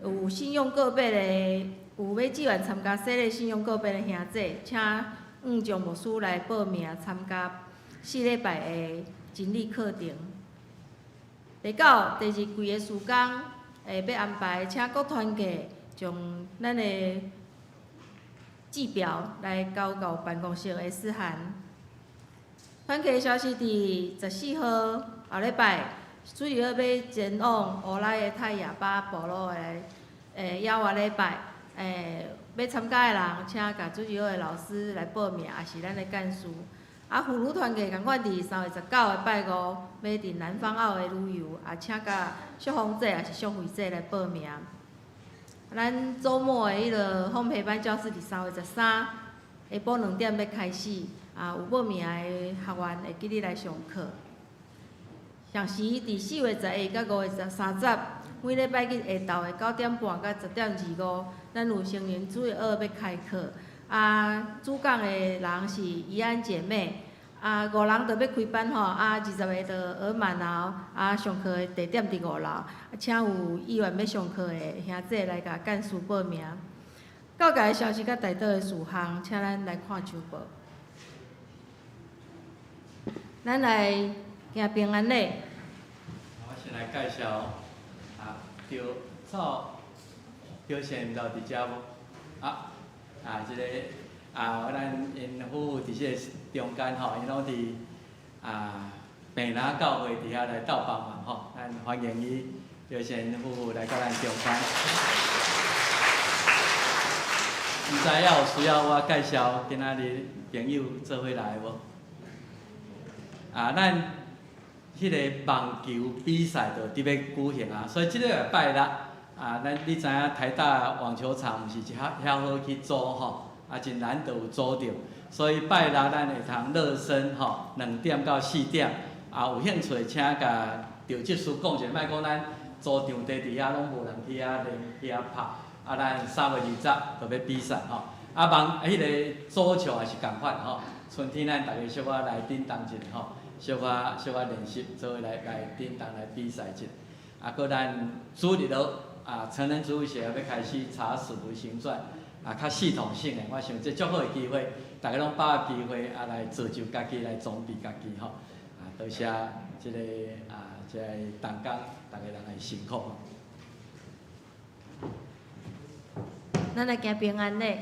有信用个别的。有要志愿参加洗礼信用个别的兄弟，请张牧师来报名参加4礼拜的真理课程。第九、第二季的事工，要安排，请各团体将咱的记表来交到办公室的私函。团体的消息伫14号后礼拜，主要要前往乌来的泰雅巴部落的野外礼拜。要参加的人，请甲主要的老师来报名，也是咱的干事。妇女团体共款伫3月19的拜5，要伫南方澳的旅游，也请甲淑芳姐也是淑慧姐来报名。咱周末的迄个烘焙班教室伫3月13下晡2点要开始，有报名的学员会记得来上课。详时伫4月11到5月30，每礼拜日下昼的9点半到10点25，咱有成人主日学要开课。主讲的人是怡安姐妹。5人就要开班吼，20个就学慢楼，上课的地点伫5楼，请有意愿要上课的兄弟来甲干事报名。教界的消息甲大岛的事项，请咱来看周报。咱来行平安礼。我先来介绍着草着先到伫遮无？即个咱因夫妇伫即个中间吼，因拢伫平南教会伫遐来斗帮忙吼，咱欢迎伊着先夫妇来到咱中间。毋知影有需要我介绍今仔日朋友做伙来无？咱迄个网球比赛就伫要举行所以即个拜六你知影台大网球场毋是遐好去租吼，真难得有租着，所以拜六咱会通热身吼，2点到4点，有兴趣请甲赵技师讲者，莫讲咱租场地伫遐拢无人去遐练去遐拍，咱3月20就要比赛吼，望迄个足球也是共款吼，春天咱大家小可来叮当一下吼，小可练习，做伙来叮当来比赛一下，搁咱主日落。成人主义学要开始查史无形传，较系统性的，我想这足好的机会，大家拢把握机会来造就家己，来装备家己吼。多谢这个这个同工，大家人的辛苦。咱来行平安礼。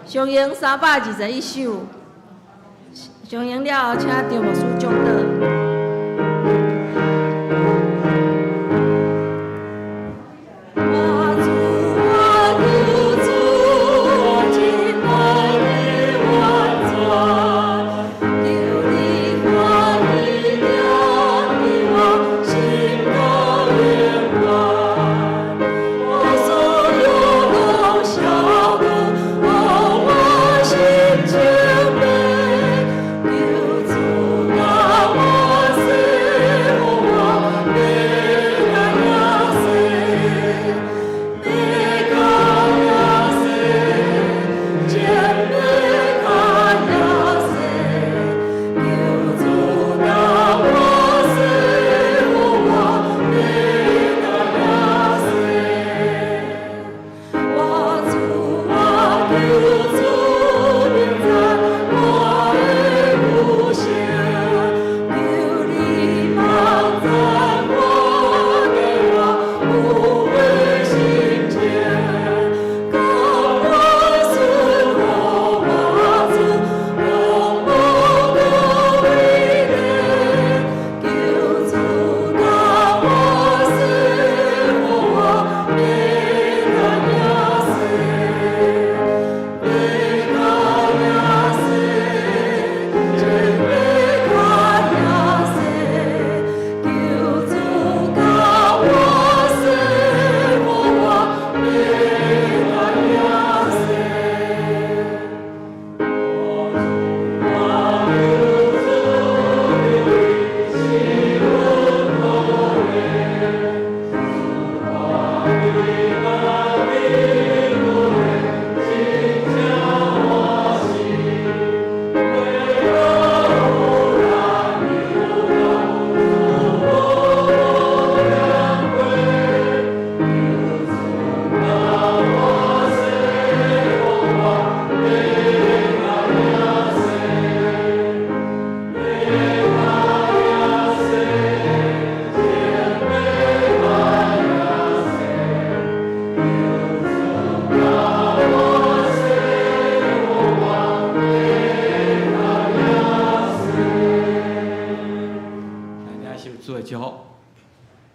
上映321首，上映了后，请张牧师讲道。留住我。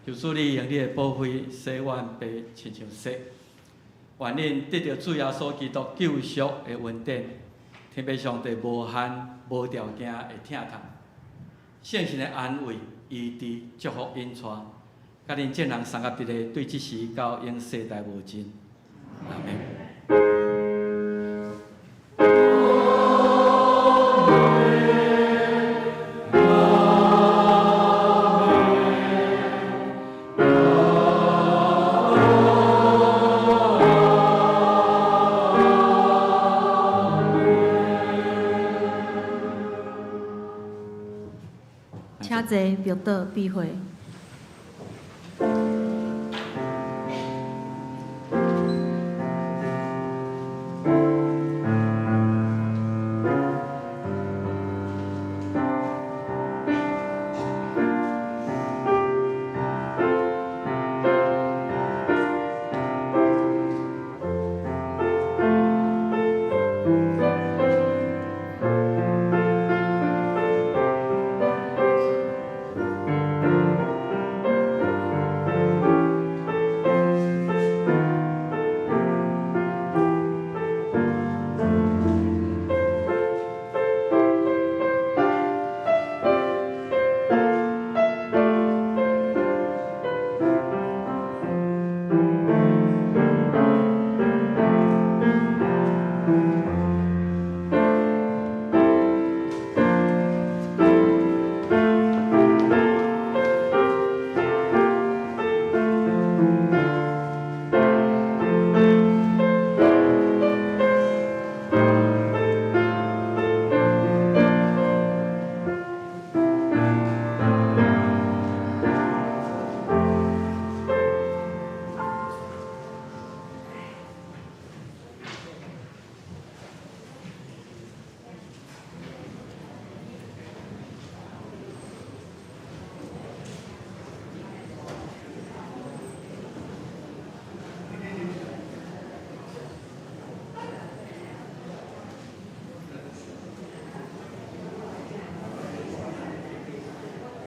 求主你用你的宝血洗阮白亲像雪，愿恁得到主耶稣基督救赎的恩典，天父上帝无限无条件的疼痛，圣神的安慰、医治、祝福引带，甲恁众人三合一个对即时到永世代无尽。阿门。请坐，庙道闭会。